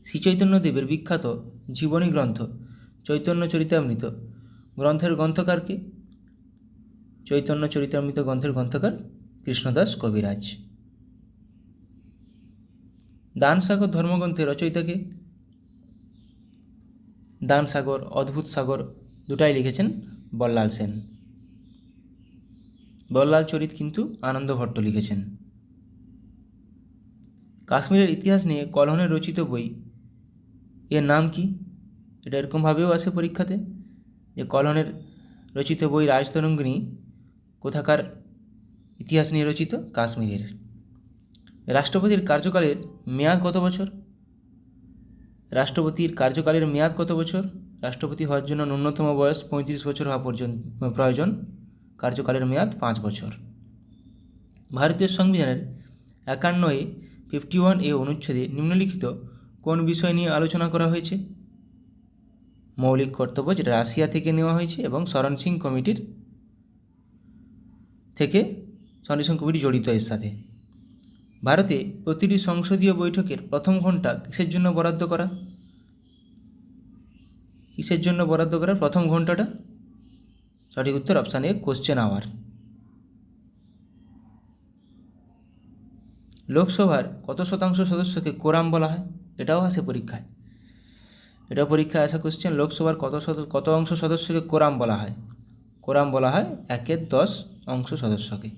শ্রী চৈতন্যদেবের বিখ্যাত জীবনী গ্রন্থ চৈতন্য চরিতামৃত গ্রন্থের গ্রন্থকারকে? চৈতন্য চরিতামৃত গ্রন্থের গ্রন্থকার কৃষ্ণদাস কবিরাজ। দানসাগর ধর্মগ্রন্থের রচয়িতাকে? দানসাগর, অদ্ভুত সাগর দুটাই লিখেছেন বল্লাল সেন। বল্লাল চরিত কিন্তু আনন্দ ভট্ট লিখেছেন। কাশ্মীরের ইতিহাস নিয়ে কলহনের রচিত বই এর নাম কি? এটা এরকমভাবেও আসে পরীক্ষাতে, যে কলহনের রচিত বই রাজতরঙ্গিনী কোথাকার ইতিহাস নিয়ে রচিত? কাশ্মীরের। রাষ্ট্রপতির কার্যকালের মেয়াদ কত বছর? রাষ্ট্রপতির কার্যকালের মেয়াদ কত বছর? রাষ্ট্রপতি হওয়ার জন্য ন্যূনতম বয়স 35 বছর হওয়া পর্যন্ত প্রয়োজন। কার্যকালের মেয়াদ 5 বছর। ভারতীয় সংবিধানের 51A অনুচ্ছেদে নিম্নলিখিত কোন বিষয় নিয়ে আলোচনা করা হয়েছে? মৌলিক কর্তব্য, যেটা রাশিয়া থেকে নেওয়া হয়েছে এবং শরণ সিং কমিটি জড়িত এর সাথে। ভারতে প্রতিটি সংসদীয় বৈঠকের প্রথম ঘন্টা কিসের জন্য বরাদ্দ করা? প্রথম ঘন্টাটা? সঠিক উত্তর অপশান এ, কোশ্চেন আওয়ার। লোকসভার কত শতাংশ সদস্যকে কোরাম বলা হয়? এটাও আসে পরীক্ষায়, আসা কোশ্চেন। লোকসভার কত অংশ সদস্যকে কোরাম বলা হয়? কোরাম বলা হয় 1/10 অংশ সদস্যকে।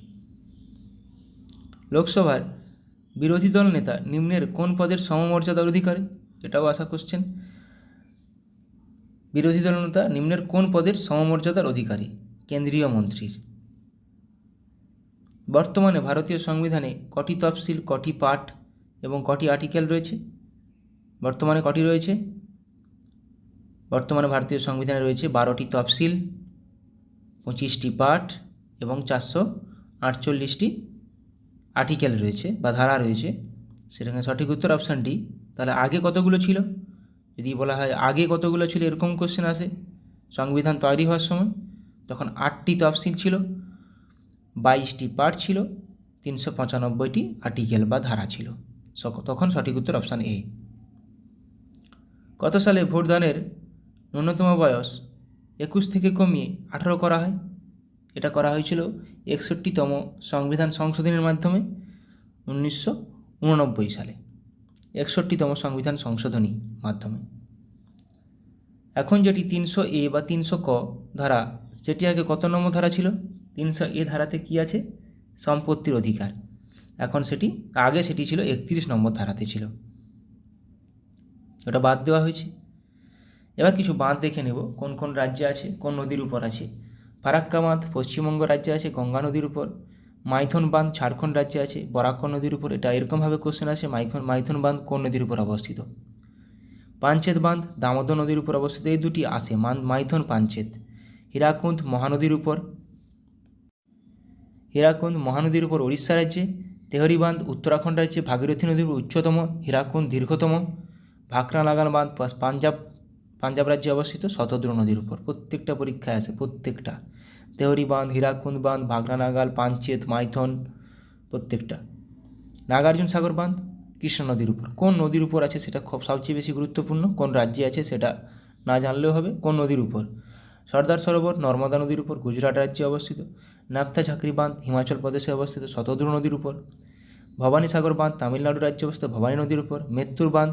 লোকসভার বিরোধী দল নেতা নিম্নের কোন পদের সমমর্যাদার অধিকারী? এটাও আসা কোশ্চেন। বিরোধী দল নেতা নিম্নের কোন পদের সমমর্যাদার অধিকারী? কেন্দ্রীয় মন্ত্রীর। বর্তমানে ভারতীয় সংবিধানে কটি তফসিল, কটি পার্ট এবং কটি আর্টিকেল রয়েছে? বর্তমানে কটি রয়েছে? বর্তমানে ভারতীয় সংবিধানে রয়েছে 12টি তফসিল, 25টি পার্ট এবং 448টি আর্টিকেল রয়েছে বা ধারা রয়েছে। সেখানে সঠিক উত্তর অপশান ডি। তাহলে আগে কতগুলো ছিল? যদি বলা হয় আগে কতগুলো ছিল, এরকম কোশ্চেন আসে সংবিধান তৈরি হওয়ার সময়, তখন 8টি তফসিল ছিল, 22টি পার্ট ছিল, 395টি আর্টিকেল বা ধারা ছিল। তখন সঠিক উত্তর অপশান এ। কত সালে ভোটদানের ন্যূনতম বয়স 21 থেকে কমিয়ে 18 করা হয়? এটা করা হয়েছিল 61তম সংবিধান সংশোধনের মাধ্যমে 1989 সালে। 61তম সংবিধান সংশোধনী মাধ্যমে। এখন যেটি 300A বা 300 ক ধারা, সেটি আগে কত নম্বর ধারা ছিল? 300A ধারাতে কি আছে? সম্পত্তির অধিকার। এখন আগে সেটি ছিল 31 নম্বর ধারাতে ছিল, ওটা বাদ দেওয়া হয়েছে। এবার কিছু বাঁধ দেখে নেব কোন কোন রাজ্যে আছে, কোন নদীর উপর আছে। ফারাক্কা বাঁধ পশ্চিমবঙ্গ রাজ্যে আছে গঙ্গা নদীর উপর। মাইথন বাঁধ ঝাড়খণ্ড রাজ্যে আছে বরাকর নদীর উপর। এটা এরকমভাবে কোশ্চেন আছে, মাইথন বাঁধ কোন নদীর উপর অবস্থিত? পাঞ্চেত বাঁধ দামোদর নদীর উপর অবস্থিত। এই দুটি আসে, মাইথন, পাঞ্চেত। হীরাকুন্দ মহানদীর উপর ওড়িশা রাজ্যে। তেহরি বাঁধ উত্তরাখণ্ড রাজ্যে ভাগীরথী নদীর উপর উচ্চতম, হীরাকুন্দ দীর্ঘতম। ভাকরা নাগাল বাঁধ পাঞ্জাব রাজ্যে অবস্থিত শতদ্রু নদীর উপর। প্রত্যেকটা পরীক্ষায় আসে, প্রত্যেকটা। তেহরি বাঁধ, হীরাকুন্দ বাঁধ, ভাকরা নাগাল, পাঞ্চেত, মাইথন, প্রত্যেকটা। নাগার্জুন সাগর বাঁধ কৃষ্ণ নদীর উপর। কোন নদীর উপর আছে সেটা সবচেয়ে বেশি গুরুত্বপূর্ণ। কোন রাজ্যে আছে সেটা না জানলেও হবে। কোন নদীর উপর? সর্দার সরোবর নর্মদা নদীর উপর, গুজরাট রাজ্যে অবস্থিত। নাপথা ঝাকরি বাঁধ হিমাচল প্রদেশে অবস্থিত শতদ্রু নদীর উপর। ভবানী সাগর বাঁধ তামিলনাড়ু রাজ্যে অবস্থিত ভবানী নদীর উপর। মেত্তুর বাঁধ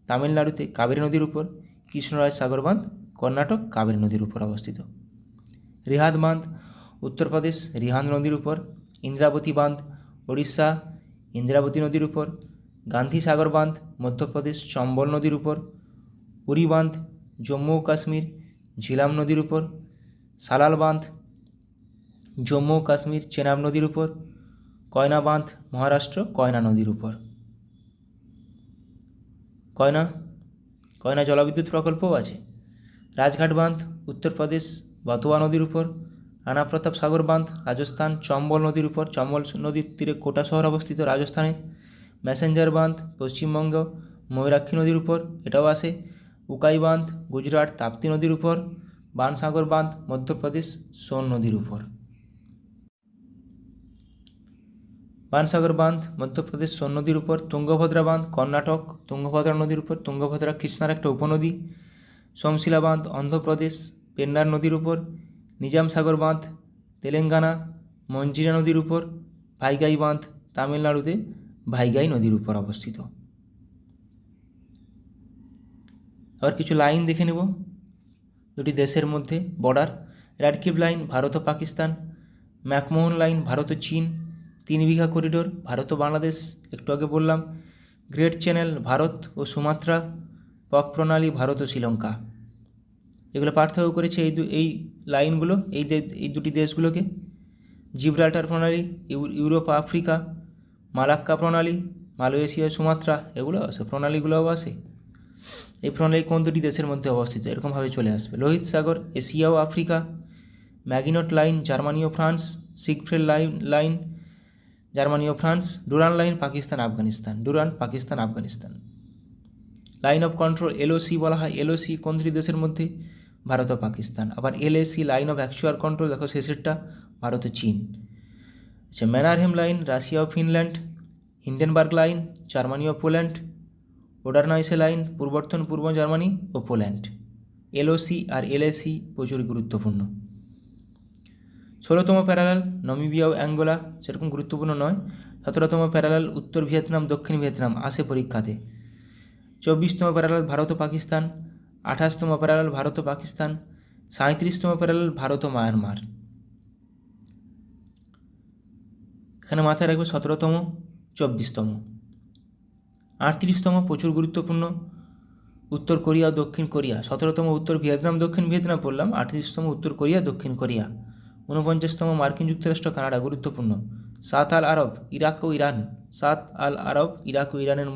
তামিলনাড়ুতে কাবেরী নদীর উপর। কৃষ্ণরাজ সাগর বাঁধ কর্ণাটক কাবেরী নদীর উপর অবস্থিত। রিহাদ বাঁধ উত্তরপ্রদেশ রিহান্দ নদীর উপর। ইন্দ্রাবতী বাঁধ ওড়িশা ইন্দ্রাবতী নদীর উপর। গান্ধী সাগর বাঁধ মধ্যপ্রদেশ চম্বল নদীর উপর। উরি বাঁধ জম্মু ও কাশ্মীর ঝিলাম নদীর উপর। সালাল বাঁধ জম্মু ও কাশ্মীর চেনাব নদীর উপর। কয়না বাঁধ মহারাষ্ট্র কয়না নদীর উপর। কয়না জলবিদ্যুৎ প্রকল্পও আছে। রাজঘাট বাঁধ উত্তরপ্রদেশ বাতোয়া নদীর উপর। রানা প্রতাপ সাগর বাঁধ রাজস্থান চম্বল নদীর উপর। চম্বল নদীর তীরে কোটা শহর অবস্থিত রাজস্থানে। ম্যাসেঞ্জার বাঁধ পশ্চিমবঙ্গ ময়ূরাক্ষী নদীর উপর, এটাও আসে। উকাই বাঁধ গুজরাট তাপ্তি নদীর উপর। বানসাগর বাঁধ মধ্যপ্রদেশ সোন নদীর উপর। বানসাগর বাঁধ মধ্যপ্রদেশ সোন নদীর উপর। তুঙ্গভদ্রা বাঁধ কর্ণাটক তুঙ্গভদ্রা নদীর উপর। তুঙ্গভদ্রা কৃষ্ণার একটা উপনদী। সোমশিলা বাঁধ অন্ধ্রপ্রদেশ পেন্নার নদীর উপর। নিজাম সাগর বাঁধ তেলেঙ্গানা মঞ্জিরা নদীর উপর। ভাইগাই বাঁধ তামিলনাড়ুতে ভাইগাই নদীর উপর অবস্থিত। আবার কিছু লাইন দেখে নেব দুটি দেশের মধ্যে বর্ডার। র্যাডক্লিফ লাইন ভারত ও পাকিস্তান। ম্যাকমোহন লাইন ভারত ও চীন। 3 বিঘা করিডোর ভারত ও বাংলাদেশ, একটু আগে বললাম। গ্রেট চ্যানেল ভারত ও সুমাত্রা। পক প্রণালী ভারত ও শ্রীলঙ্কা। এগুলো পার্থক্য করেছে এই লাইনগুলো এই দুটি দেশগুলোকে। জিব্রাল্টার প্রণালী ইউরোপ আফ্রিকা। মালাক্কা প্রণালী মালয়েশিয়া সুমাত্রা, এগুলো আসে, প্রণালীগুলোও আসে। এই প্রণালী কোন দুটি দেশের মধ্যে অবস্থিত? এরকমভাবে চলে আসবে। লোহিত সাগর এশিয়া ও আফ্রিকা, ম্যাগিনট লাইন জার্মানি ও ফ্রান্স, সিগফ্রেড লাইন জার্মানি ও France, Durand line Pakistan Afghanistan, Durand Pakistan Afghanistan. Line of control LOC বলা হয়, এলওসি কোন দুটি দেশের মধ্যে? ভারত ও পাকিস্তান। আবার LAC line of actual control দেখো শেষেরটা ভারত ও চীন। আচ্ছা, ম্যানারহেম লাইন রাশিয়া ও ফিনল্যান্ড, হিন্ডেনবার্গ লাইন জার্মানি ও পোল্যান্ড, ওডারনাইসে লাইন পূর্বর্তন পূর্ব জার্মানি ও পোল্যান্ড। এলওসি আর এলএসি প্রচুর গুরুত্বপূর্ণ। 16তম প্যারালাল নামিবিয়া ও অ্যাঙ্গোলা সেরকম গুরুত্বপূর্ণ নয়। 17তম প্যারালাল উত্তর ভিয়েতনাম দক্ষিণ ভিয়েতনাম আসে পরীক্ষাতে। 24তম প্যারালাল ভারত ও পাকিস্তান, 28তম প্যারালাল ভারত ও পাকিস্তান, 37তম প্যারালাল ভারত ও মায়ানমার। এখানে মাথায় রাখবে 17তম 24তম। 38তম প্রচুর গুরুত্বপূর্ণ উত্তর কোরিয়া ও দক্ষিণ কোরিয়া। 17তম উত্তর ভিয়েতনাম দক্ষিণ ভিয়েতনাম পড়লাম, 38তম উত্তর কোরিয়া দক্ষিণ কোরিয়া। 49তম মার্কিন যুক্তরাষ্ট্র কানাডা গুরুত্বপূর্ণ। 7 আল আরব ইরাক ও ইরান, 7 আল আরব ইরাক ও ইরানের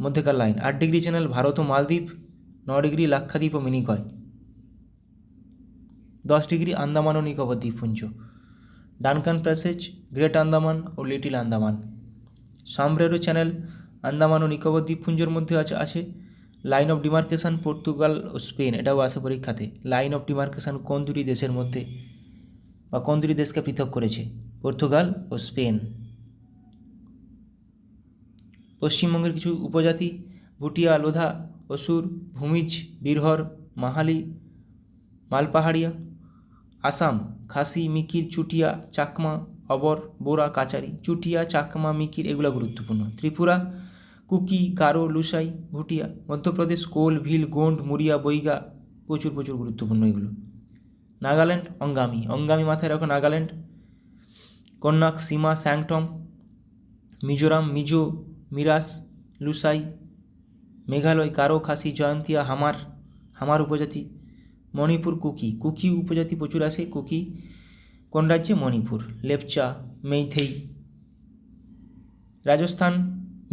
মধ্যেকার লাইন। 8 ডিগ্রি চ্যানেল ভারত ও মালদ্বীপ, 9 ডিগ্রি লাক্ষাদ্বীপ ও মিনিকয়, 10 ডিগ্রি আন্দামান ও নিকোবর দ্বীপপুঞ্জ। ডানকান প্যাসেজ গ্রেট আন্দামান ও little Andaman. Sombrero channel Andaman ও নিকোবর দ্বীপপুঞ্জের মধ্যে আছে। লাইন অফ ডিমার্কেশন পর্তুগাল ও স্পেন, এটাও আসে পরীক্ষাতে। লাইন অফ ডিমার্কেশন কোন দুটি দেশের মধ্যে বা কোন দুটি দেশকে পৃথক করেছে? পর্তুগাল ও স্পেন। পশ্চিমবঙ্গের কিছু উপজাতি ভুটিয়া, লোধা, অসুর, ভূমিজ, বীরহর, মাহালি, মালপাহাড়িয়া। আসাম খাসি, মিকির, চুটিয়া, চাকমা, অবর, বোরা, কাচারি। চুটিয়া, চাকমা, মিকির এগুলো গুরুত্বপূর্ণ। ত্রিপুরা কুকি, গারো, লুসাই, ভুটিয়া। মধ্যপ্রদেশ কোল, ভিল, গোন্ড, মুরিয়া, বৈগা প্রচুর গুরুত্বপূর্ণ এগুলো। নাগাল্যান্ড অঙ্গামি মাথায় রাখো নাগাল্যান্ড। কন্যাক, সীমা, স্যাংটম। মিজোরাম মিজো, মিরাস, লুসাই। মেঘালয় গারো, খাসি, জয়ন্তিয়া, হামার উপজাতি। মণিপুর কুকি উপজাতি প্রচুর আসে। কুকি কোন রাজ্যে? মণিপুর। লেপচা, মেইথেই। রাজস্থান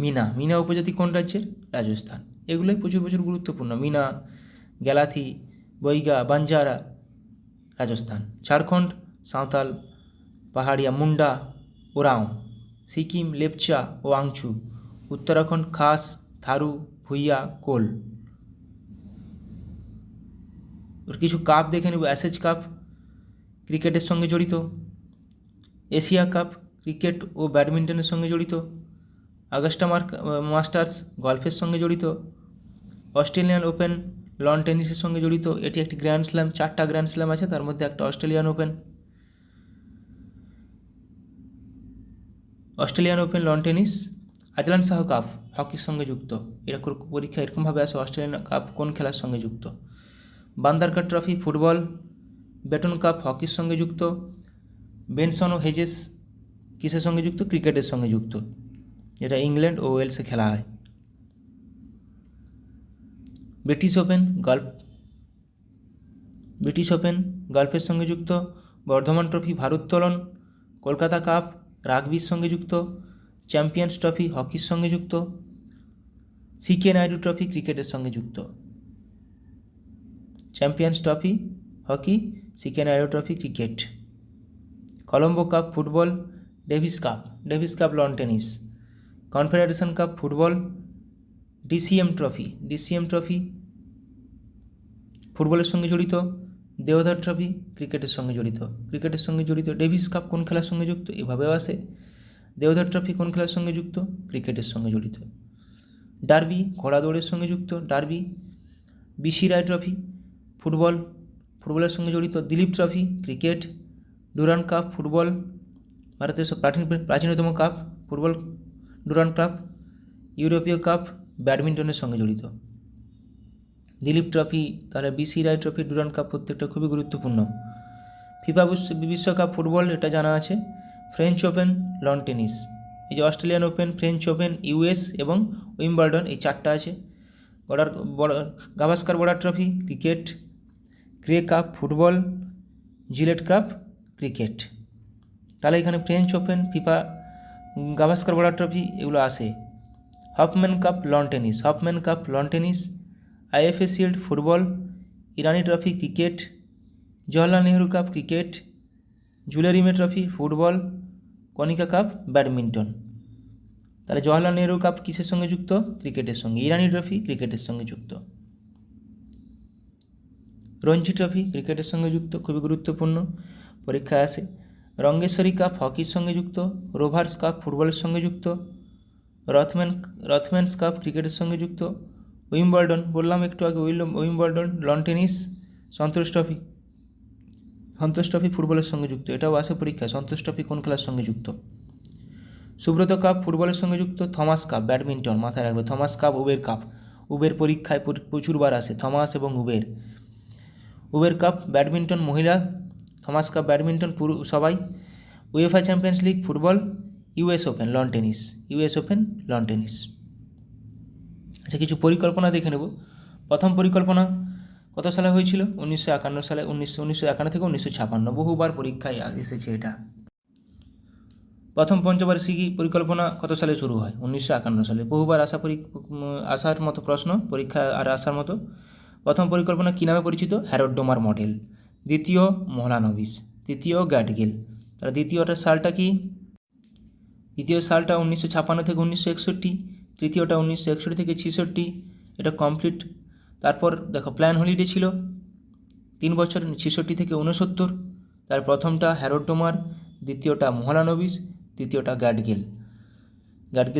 মিনা উপজাতি কোন রাজ্যের? রাজস্থান। এগুলোই প্রচুর গুরুত্বপূর্ণ। মিনা, গ্যালাথি, বৈগা, বাঞ্জারা রাজস্থান। ঝাড়খণ্ড সাঁওতাল, পাহাড়িয়া, মুন্ডা, ওরাঁও। সিকিম লেপচা ও আংচু। উত্তরাখণ্ড খাস, থারু, ভুইয়া, কোল। কিছু কাপ দেখে নেব। অ্যাশেজ কাপ ক্রিকেটের সঙ্গে জড়িত। এশিয়া কাপ ক্রিকেট ও ব্যাডমিন্টনের সঙ্গে জড়িত। আগস্টা মাস্টার্স গল্ফের সঙ্গে জড়িত। অস্ট্রেলিয়ান ওপেন লন টেনিসের সঙ্গে জড়িত। এটি একটি গ্র্যান্ড স্ল্যাম, 4টা গ্র্যান্ড স্ল্যাম আছে, তার মধ্যে একটা Australian open loan tennis. Azlan Shah cup হকির সঙ্গে যুক্ত। এরকম পরীক্ষা এরকমভাবে আসে, অস্ট্রেলিয়ান কাপ কোন খেলার সঙ্গে যুক্ত? বান্দারকার ট্রফি ফুটবল। বেটন কাপ হকির সঙ্গে যুক্ত। বেনসন ও হেজেস কিসের সঙ্গে যুক্ত? ক্রিকেটের সঙ্গে যুক্ত, যেটা ইংল্যান্ড ও ওয়েলসে খেলা হয়। ব্রিটিশ ওপেন গল্ফের সঙ্গে যুক্ত। বর্ধমান ট্রফি ভারোত্তোলন। কলকাতা কাপ রাগবির সঙ্গে যুক্ত। চ্যাম্পিয়ন্স ট্রফি হকির সঙ্গে যুক্ত। সিকে নাইডু ট্রফি ক্রিকেটের সঙ্গে যুক্ত। Champions trophy hockey, CK Naidu trophy cricket. Colombo cup football. Davis cup lawn tennis. Confederation cup football. DCM trophy ফুটবলের সঙ্গে জড়িত। দেওধর ট্রফি ক্রিকেটের সঙ্গে জড়িত। ডেভিস কাপ কোন খেলার সঙ্গে যুক্ত? এভাবেও আসে। দেওধর ট্রফি কোন খেলার সঙ্গে যুক্ত? ক্রিকেটের সঙ্গে জড়িত। ডার্বি ঘোড়া দৌড়ের সঙ্গে যুক্ত। ডার্বি। বিসি রায় ট্রফি ফুটবলের সঙ্গে জড়িত। Dilip trophy cricket. Durand cup football, ভারতের প্রাচীনতম কাপ ফুটবল ডুরান্ড কাপ। ইউরোপীয় কাপ ব্যাডমিন্টনের সঙ্গে জড়িত। দিলীপ ট্রফি, তাহলে বিসি রায় ট্রফি, ডুরান্ড কাপ প্রত্যেকটা খুবই গুরুত্বপূর্ণ। ফিফা বিশ্বকাপ ফুটবল এটা জানা আছে। French open loan tennis. এই যে Australian open, French open, US এবং উইম্বলডন, এই 4টা আছে। Gavaskar border trophy cricket. Grey cup football, JELET cup cricket. তাহলে এখানে French open, FIFA, Gavaskar border trophy এগুলো আসে। Hopman cup lawn tennis. IFA shield football, Irani trophy cricket, Jawaharlal Nehru cup cricket, Jules Rimet trophy football, Konica cup badminton. তাহলে Jawaharlal Nehru cup কিসের সঙ্গে যুক্ত? ক্রিকেটের সঙ্গে। ইরানি ট্রফি ক্রিকেটের সঙ্গে যুক্ত। রঞ্জি ট্রফি ক্রিকেটের সঙ্গে যুক্ত, খুবই গুরুত্বপূর্ণ, পরীক্ষায় আসে। রঙ্গেশ্বরী কাপ হকির সঙ্গে যুক্ত, রোভার্স কাপ ফুটবলের সঙ্গে যুক্ত, রথম্যানস কাপ ক্রিকেটের সঙ্গে যুক্ত, উইম্বলডন বললাম একটু আগে, উইম্বলডন লন টেনিস, সন্তোষ ট্রফি ফুটবলের সঙ্গে যুক্ত, এটাও আসে পরীক্ষায়। সন্তোষ ট্রফি কোন খেলার সঙ্গে যুক্ত? সুব্রত কাপ ফুটবলের সঙ্গে যুক্ত, থমাস কাপ ব্যাডমিন্টন, মাথায় রাখবে। Thomas cup, Uber cup, Uber পরীক্ষায় প্রচুরবার আসে, থমাস এবং উবের কাপ ব্যাডমিন্টন মহিলা, থমাস কাপ ব্যাডমিন্টন সবাই। UEFA champions league football, US open loan tennis. আচ্ছা, কিছু পরিকল্পনা দেখে নেব। প্রথম পরিকল্পনা কত সালে হয়েছিল? 1951 সালে। 1951 থেকে 1956, বহুবার পরীক্ষায় এসেছে এটা। প্রথম পঞ্চবার্ষিকী পরিকল্পনা কত সালে শুরু হয়? 1951 সালে। বহুবার আসার মতো প্রশ্ন, পরীক্ষা আর আসার মতো। প্রথম পরিকল্পনা কী নামে পরিচিত? Harold Domar model. দ্বিতীয় মহলানবিশ, তৃতীয় গ্যাডগিল। তাহলে দ্বিতীয়টার সালটা কি? দ্বিতীয় সালটা 1956 থেকে 1961, তৃতীয়টা 1961 থেকে 66, এটা কমপ্লিট। তারপর দেখো প্ল্যান হলিডে ছিল 3 বছর, 66 থেকে 69। তার প্রথমটা হ্যারল্ড ডোমার, দ্বিতীয়টা মহলানবিশ, তৃতীয়টা গ্যাডগিল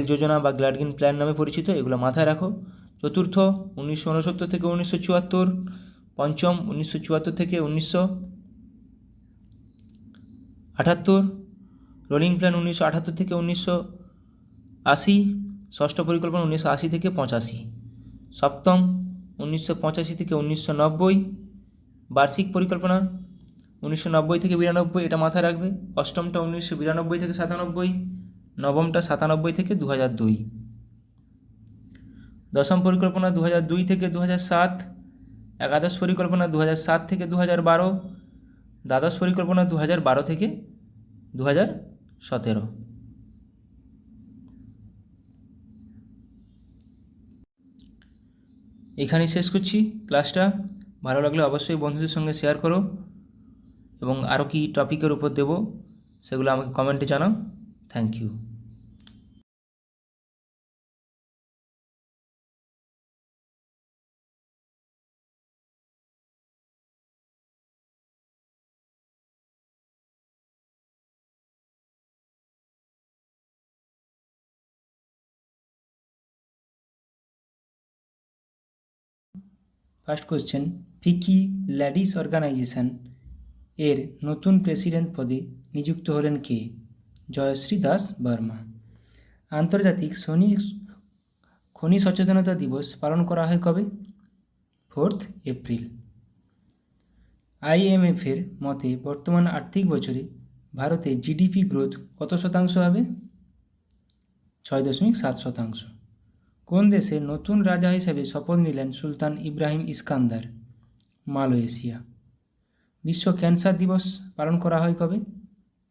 যোজনা বা গ্যাডগিল প্ল্যান নামে পরিচিত, এগুলো মাথায় রাখো। চতুর্থ 1969 থেকে 1974, পঞ্চম 1974 থেকে 1978, রোলিং প্ল্যান 1978 থেকে 1980, ষষ্ঠ পরিকল্পনা 1980 থেকে 85, সপ্তম 1985 থেকে 1990, বার্ষিক পরিকল্পনা 1990 থেকে 92, এটা মাথায় রাখবে। অষ্টমটা 1992 থেকে 97, নবমটা 97 থেকে 2002, দশম পরিকল্পনা 2002 থেকে 2007, একাদশ পরিকল্পনা 2007 থেকে 2012, দ্বাদশ পরিকল্পনা 2012 থেকে 2017। এখানেই শেষ করছি ক্লাসটা। ভালো লাগলে অবশ্যই বন্ধুদের সঙ্গে শেয়ার করো, এবং আরও কি টপিকের উপর দেবো সেগুলো আমাকে কমেন্টে জানাও। Thank you. First question, FICCI ladies organisation এর নতুন প্রেসিডেন্ট পদে নিযুক্ত হলেন কে? জয়শ্রী দাস বর্মা। আন্তর্জাতিক খনি সচেতনতা দিবস পালন করা হয় কবে? 4 এপ্রিল। IMF-এর মতে বর্তমান আর্থিক বছরে ভারতে জিডিপি গ্রোথ কত শতাংশ হবে? 6.7%। কোন দেশের নতুন রাজা হিসেবে শপথ নিলেন সুলতান ইব্রাহিম ইস্কান্দার? মালয়েশিয়া। বিশ্ব ক্যান্সার দিবস পালন করা হয় কবে?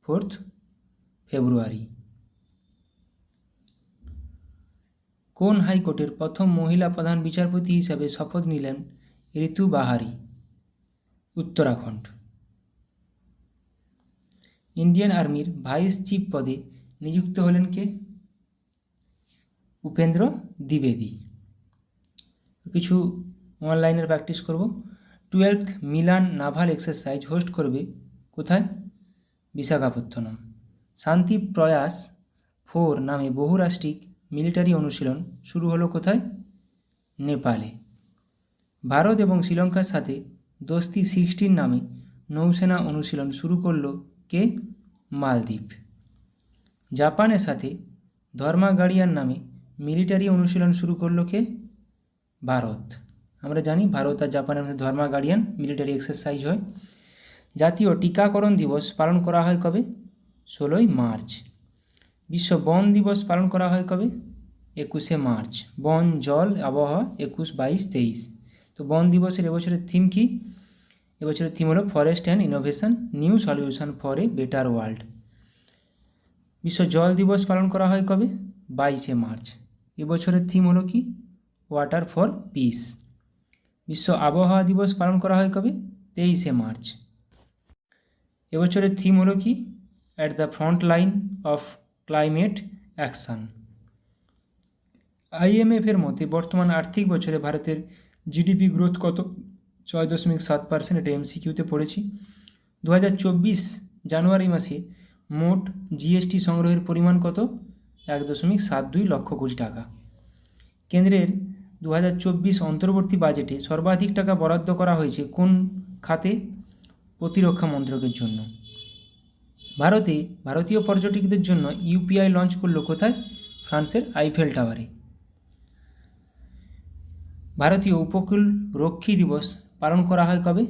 4 ফেব্রুয়ারি। কোন হাইকোর্টের প্রথম মহিলা প্রধান বিচারপতি হিসাবে শপথ নিলেন ঋতু বাহারি? উত্তরাখণ্ড। ইন্ডিয়ান আর্মির ভাইস চিফ পদে নিযুক্ত হলেন কে? উপেন্দ্র দ্বিবেদী। কিছু অনলাইনের প্র্যাকটিস করব। 12th Milan naval exercise host করবে কোথায়? বিশাখাপত্তনম। শান্তি প্রয়াস 4 নামে বহুরাষ্ট্রিক মিলিটারি অনুশীলন শুরু হলো কোথায়? নেপালে। ভারত এবং শ্রীলঙ্কার সাথে দোস্তি 16 নামে নৌসেনা অনুশীলন শুরু করল কে? মালদ্বীপ। জাপানের সাথে ধর্মা গার্ডিয়ান নামে মিলিটারি অনুশীলন শুরু করলো কে? ভারত। আমরা জানি ভারত আর জাপানের মধ্যে ধর্মা গার্ডিয়ান মিলিটারি এক্সারসাইজ হয়। জাতীয় টিকাকরণ দিবস পালন করা হয় কবে? 16 মার্চ। বিশ্ব বন দিবস পালন করা হয় কবে? 21 মার্চ। বন, জল, আবহাওয়া 21, 22, 23। তো বন দিবসের এবছরের থিম কি? এবছরের থিম হলো forest and innovation, new solution for a better world. বিশ্ব জল দিবস পালন করা হয় কবে? 22 মার্চ। এবছরের থিম হলো কি? Water for piece. বিশ্ব আবহাওয়া দিবস পালন করা হয় কবে? 23শে মার্চ। এবছরের থিম হলো কি? At the front line of climate action. IMF এর মতে বর্তমান আর্থিক বছরে ভারতের জিডিপি গ্রোথ কত? 6.7%। এটা MCQতে পড়েছি। 2024 জানুয়ারি মাসে মোট GST সংগ্রহের পরিমাণ কত? 1.72 লক্ষ কোটি টাকা। কেন্দ্রের 2024 অন্তর্বর্তী বাজেটে সর্বাধিক টাকা বরাদ্দ করা হয়েছে কোন খাতে? প্রতিরক্ষা মন্ত্রকের জন্য। ভারতীয় পর্যটকদের জন্য UPI লঞ্চ করলো কোথায়? ফ্রান্সের আইফেল টাওয়ারে। ভারতীয় উপকূল রক্ষী দিবস পালন করা হয় কবে?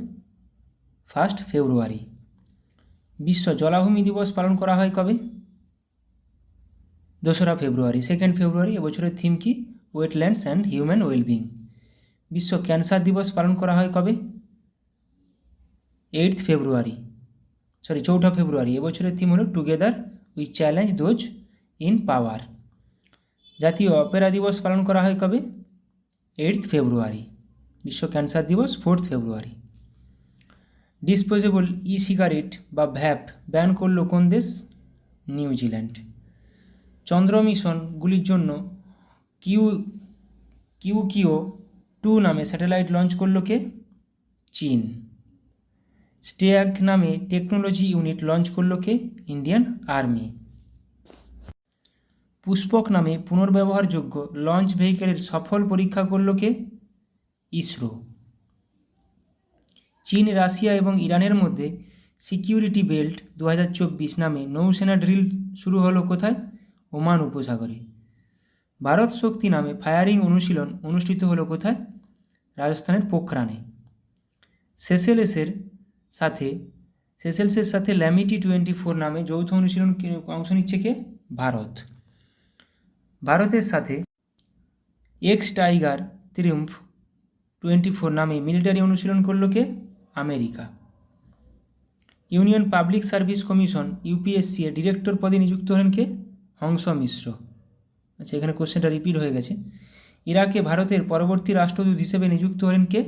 1 ফেব্রুয়ারি। বিশ্ব জলাভূমি দিবস পালন করা হয় কবে? 2রা ফেব্রুয়ারি। 2 ফেব্রুয়ারি। এবছরের থিম কি? Wetlands and human wellbeing. বিশ্ব ক্যান্সার দিবস পালন করা হয় কবে? 4 ফেব্রুয়ারি। এবছরের থিম হলো together we challenge those in পাওয়ার। জাতীয় অপেরা দিবস পালন করা হয় কবে? 8 ফেব্রুয়ারি। বিশ্ব ক্যান্সার দিবস 4 ফেব্রুয়ারি। ডিসপোজেবল সিগারেট বা ভ্যাপ ব্যান করলো কোন দেশ? নিউজিল্যান্ড। চন্দ্র মিশনগুলির জন্য কিউ 2 নামে স্যাটেলাইট লঞ্চ করলো কে? চীন। স্টেয়াগ নামে টেকনোলজি ইউনিট লঞ্চ করলো কে? Indian army. পুষ্পক নামে পুনর্ব্যবহারযোগ্য লঞ্চ ভেহিকেলের সফল পরীক্ষা করলো কে? ইসরো। চীন, রাশিয়া এবং ইরানের মধ্যে সিকিউরিটি বেল্ট 2024 নামে নৌসেনা ড্রিল শুরু হলো কোথায়? ওমান উপসাগরে। ভারত শক্তি নামে ফায়ারিং অনুশীলন অনুষ্ঠিত হলো কোথায়? রাজস্থানের পোখরানে। সেসেলসের সাথে ল্যামিটি 24 নামে যৌথ অনুশীলন অংশ নিচ্ছে কে? ভারত। ভারতের সাথে এক্স টাইগার ট্রিউম্ফ 24 নামে মিলিটারি অনুশীলন করলো কে? America. Union public service commission UPSC এর ডিরেক্টর পদে নিযুক্ত হলেন কে? হংস মিশ্র। আচ্ছা, এখানে কোশ্চেনটা রিপিট হয়ে গেছে। ইরাকে ভারতের পরবর্তী রাষ্ট্রদূত হিসেবে নিযুক্ত হলেন কে?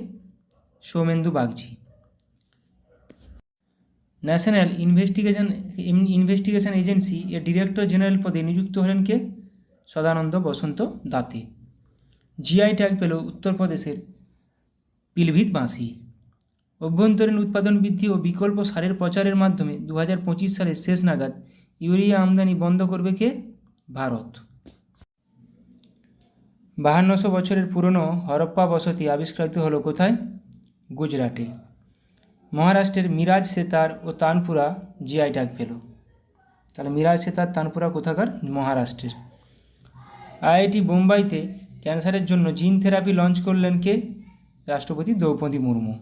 Soumendu Bagchi. National investigation agency এর ডিরেক্টর জেনারেল পদে নিযুক্ত হলেন কে? সদানন্দ বসন্ত দাতে। GI ট্যাগ পেল উত্তরপ্রদেশের পিলভিত বাঁশি। অভ্যন্তরীণ উৎপাদন বৃদ্ধি ও বিকল্প সারের প্রচারের মাধ্যমে 2025 সালের শেষ নাগাদ ইউরিয়া আমদানি বন্ধ করবে কে? ভারত। 5200 বছরের পুরনো হরপ্পা বসতি আবিষ্কৃত হলো কোথায়? গুজরাটে। মহারাষ্ট্রের মিরাজ সেতার ও তানপুরা GI ট্যাগ পেল। তাহলে মিরাজ সেতার, তানপুরা কোথাকার? মহারাষ্ট্রের। IIT বোম্বাইতে ক্যান্সারের জন্য জিন থেরাপি লঞ্চ করলেন কে? রাষ্ট্রপতি দ্রৌপদী মুর্মু।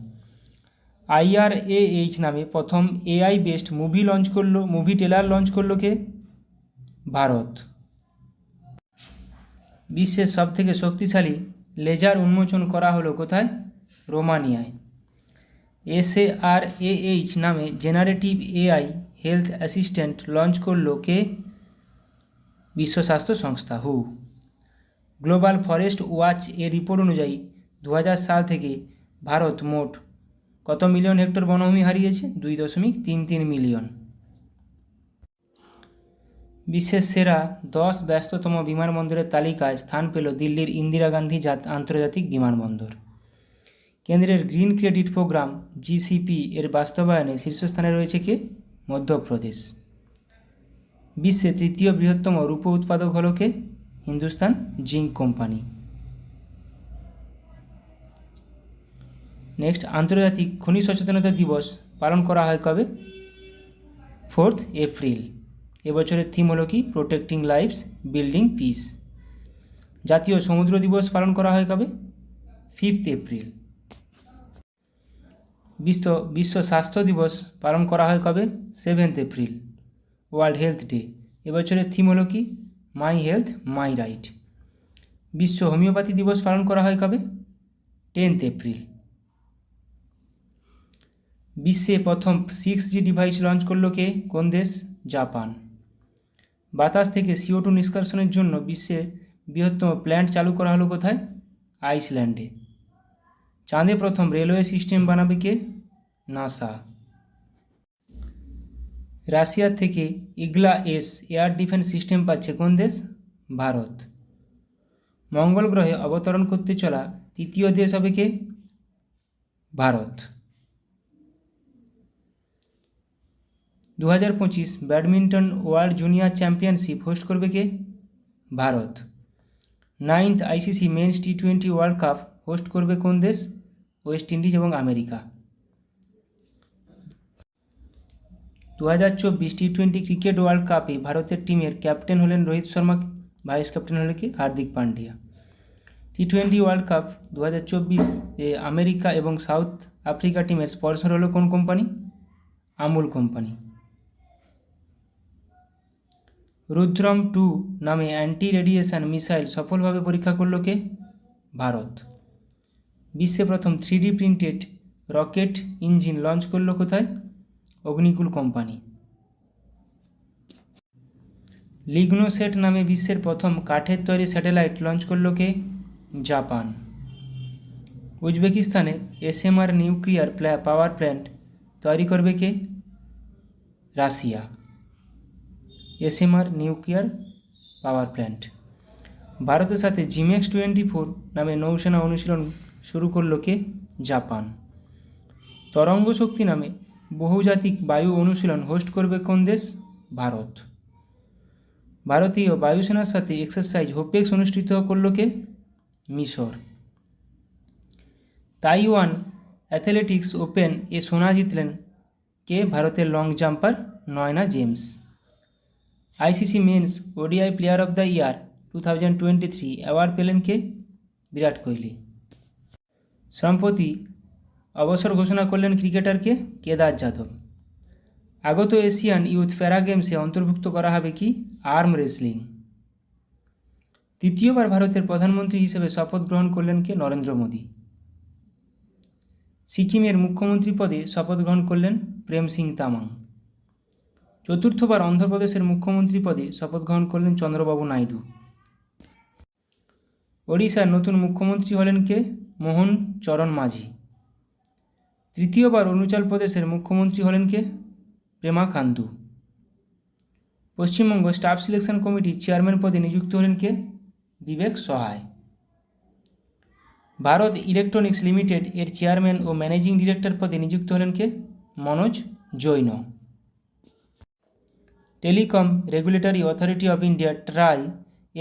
IRAH নামে প্রথম AI based movie trailer launch করলো কে? ভারত। বিশ্বের সবথেকে শক্তিশালী লেজার উন্মোচন করা হলো কোথায়? রোমানিয়ায়। SARAH নামে generative AI health assistant launch করলো কে? বিশ্ব স্বাস্থ্য সংস্থা WHO। গ্লোবাল ফরেস্ট ওয়াচ এর রিপোর্ট অনুযায়ী 2000 সাল থেকে ভারত মোট কত মিলিয়ন হেক্টর বনভূমি হারিয়েছে? 2.33 মিলিয়ন। বিশ্বের সেরা 10 ব্যস্ততম বিমানবন্দরের তালিকায় স্থান পেল দিল্লির ইন্দিরা গান্ধী আন্তর্জাতিক বিমানবন্দর। কেন্দ্রের গ্রিন ক্রেডিট প্রোগ্রাম GCP এর বাস্তবায়নে শীর্ষস্থানে রয়েছে কে? মধ্যপ্রদেশ। বিশ্বে তৃতীয় বৃহত্তম রূপো উৎপাদক হল কে? Hindustan zinc company. নেক্সট, আন্তর্জাতিক খনি সচেতনতা দিবস পালন করা হয় কবে? 4 এপ্রিল। এবছরের থিম হলো কি? Protecting lives building peace. জাতীয় সমুদ্র দিবস পালন করা হয় কবে? 5 এপ্রিল। বিশ্ব স্বাস্থ্য দিবস পালন করা হয় কবে? 7 এপ্রিল। World health day. এবছরের থিম হলো কি? My health my right. বিশ্ব হোমিওপ্যাথি দিবস পালন করা হয় কবে? 10 এপ্রিল। বিশ্বে প্রথম 6G ডিভাইস লঞ্চ করলো কে? কোন দেশ? জাপান। বাতাস থেকে CO2 নিষ্কাশনের জন্য বিশ্বের বৃহত্তম প্ল্যান্ট চালু করা হলো কোথায়? আইসল্যান্ডে। চাঁদে প্রথম রেলওয়ে সিস্টেম বানাবে কে? নাসা। রাশিয়ার থেকে ইগলা-এস এয়ার ডিফেন্স সিস্টেম পাচ্ছে কোন দেশ? ভারত। মঙ্গল গ্রহে অবতরণ করতে চলা তৃতীয় দেশ হবে কে? Bharat. 2025 badminton world junior championship host করবে কে? ভারত। 9th আইসিসি মেন্স টি20 ওয়ার্ল্ড কাপ হোস্ট করবে কোন দেশ? ওয়েস্ট ইন্ডিজ এবং আমেরিকা। 2024 টি20 ক্রিকেট ওয়ার্ল্ড কাপে ভারতের টিমের ক্যাপ্টেন হলেন রোহিত শর্মা, ভাইস ক্যাপ্টেন হলেন কি? Hardik Pandya. T20 world cup 2024 এ আমেরিকা এবং সাউথ আফ্রিকা টিমের স্পন্সর হলো কোন কোম্পানি? আমুল কোম্পানি। রুদ্রম 2 নামে অ্যান্টি রেডিয়েশন মিসাইল সফলভাবে পরীক্ষা করল কে? ভারত। বিশ্বে প্রথম 3D printed rocket engine launch করলো কোথায়? অগ্নিকুল কোম্পানি। লিগনোসেট নামে বিশ্বের প্রথম কাঠের তৈরি স্যাটেলাইট লঞ্চ করলো কে? জাপান। উজবেকিস্তানে এসএমআর নিউক্লিয়ার পাওয়ার প্ল্যান্ট তৈরি করবে কে? Russia. SMR nuclear power plant. ভারতের সাথে জিমেক্স 24 নামে নৌসেনা অনুশীলন শুরু করলো কে? জাপান। তরঙ্গ শক্তি নামে বহুজাতিক বায়ু অনুশীলন হোস্ট করবে কোন দেশ? ভারত। ভারতীয় বায়ুসেনার সাথে এক্সারসাইজ হোপেক্স অনুষ্ঠিত করল কে? মিশর। তাইওয়ান অ্যাথলেটিক্স ওপেন এ সোনা জিতলেন কে? ভারতের long jumper Nayana James. ICC men's ODI player of the year 2023 award পেলেন কে? বিরাট কোহলি। সম্প্রতি অবসর ঘোষণা করলেন ক্রিকেটারকে? কেদার যাদব। আগত এশিয়ান ইউথ প্যারা গেমসে অন্তর্ভুক্ত করা হবে কি? Arm wrestling. তৃতীয়বার ভারতের প্রধানমন্ত্রী হিসেবে শপথ গ্রহণ করলেন কে? নরেন্দ্র মোদী। সিকিমের মুখ্যমন্ত্রী পদে শপথ গ্রহণ করলেন প্রেম সিং তামাং। চতুর্থবার অন্ধ্রপ্রদেশের মুখ্যমন্ত্রী পদে শপথ গ্রহণ করলেন চন্দ্রবাবু নাইডু। ওড়িশার নতুন মুখ্যমন্ত্রী হলেন কে? মোহন চরণ মাঝি। তৃতীয়বার অরুণাচল প্রদেশের মুখ্যমন্ত্রী হলেন কে? পেমা খান্ডু। পশ্চিমবঙ্গ স্টাফ সিলেকশন কমিটির চেয়ারম্যান পদে নিযুক্ত হলেন কে? বিবেক সহায়। ভারত ইলেকট্রনিক্স লিমিটেড এর চেয়ারম্যান ও ম্যানেজিং ডিরেক্টর পদে নিযুক্ত হলেন কে? Manoj Jain. Telecom regulatory authority of India TRAI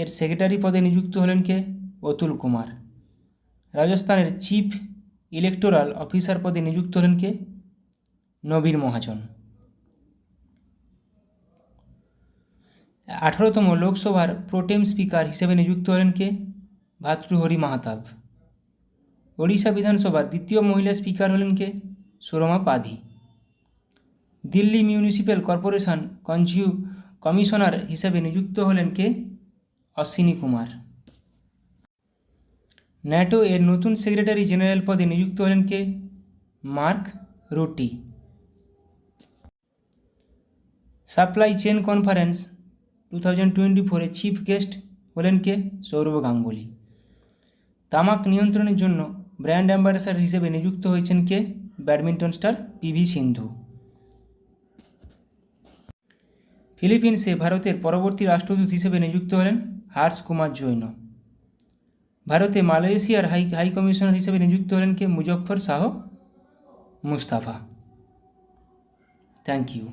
এর সেক্রেটারি পদে নিযুক্ত হলেন কে? অতুল কুমার। রাজস্থানের চিফ ইলেকটোরাল অফিসার পদে নিযুক্ত হলেন কে? নবীর মহাজন। 18তম লোকসভার প্রোটেম স্পিকার হিসেবে নিযুক্ত হলেন কে? ভাতৃহরি মাহাতাব। ওড়িশা বিধানসভার দ্বিতীয় মহিলা স্পিকার হলেন কে? Surama Padhy. Delhi municipal corporation commissioner হিসেবে নিযুক্ত হলেন কে? অশ্বিনী কুমার। ন্যাটো এর নতুন সেক্রেটারি জেনারেল পদে নিযুক্ত হলেন কে? মার্ক রুটি। Supply chain conference 2024 chief guest হলেন কে? সৌরভ গাঙ্গুলি। তামাক নিয়ন্ত্রণের জন্য ব্র্যান্ড অ্যাম্বাসেডর হিসেবে নিযুক্ত হয়েছেন কে? ব্যাডমিন্টন স্টার পিভি সিন্ধু। ফিলিপিন্সে ভারতের পরবর্তী রাষ্ট্রদূত হিসেবে নিযুক্ত হলেন হর্ষ কুমার জৈন। ভারতে মালয়েশিয়ার হাই কমিশনার হিসেবে নিযুক্ত হলেন কে? মুজফ্ফর শাহ মুস্তাফা। Thank you.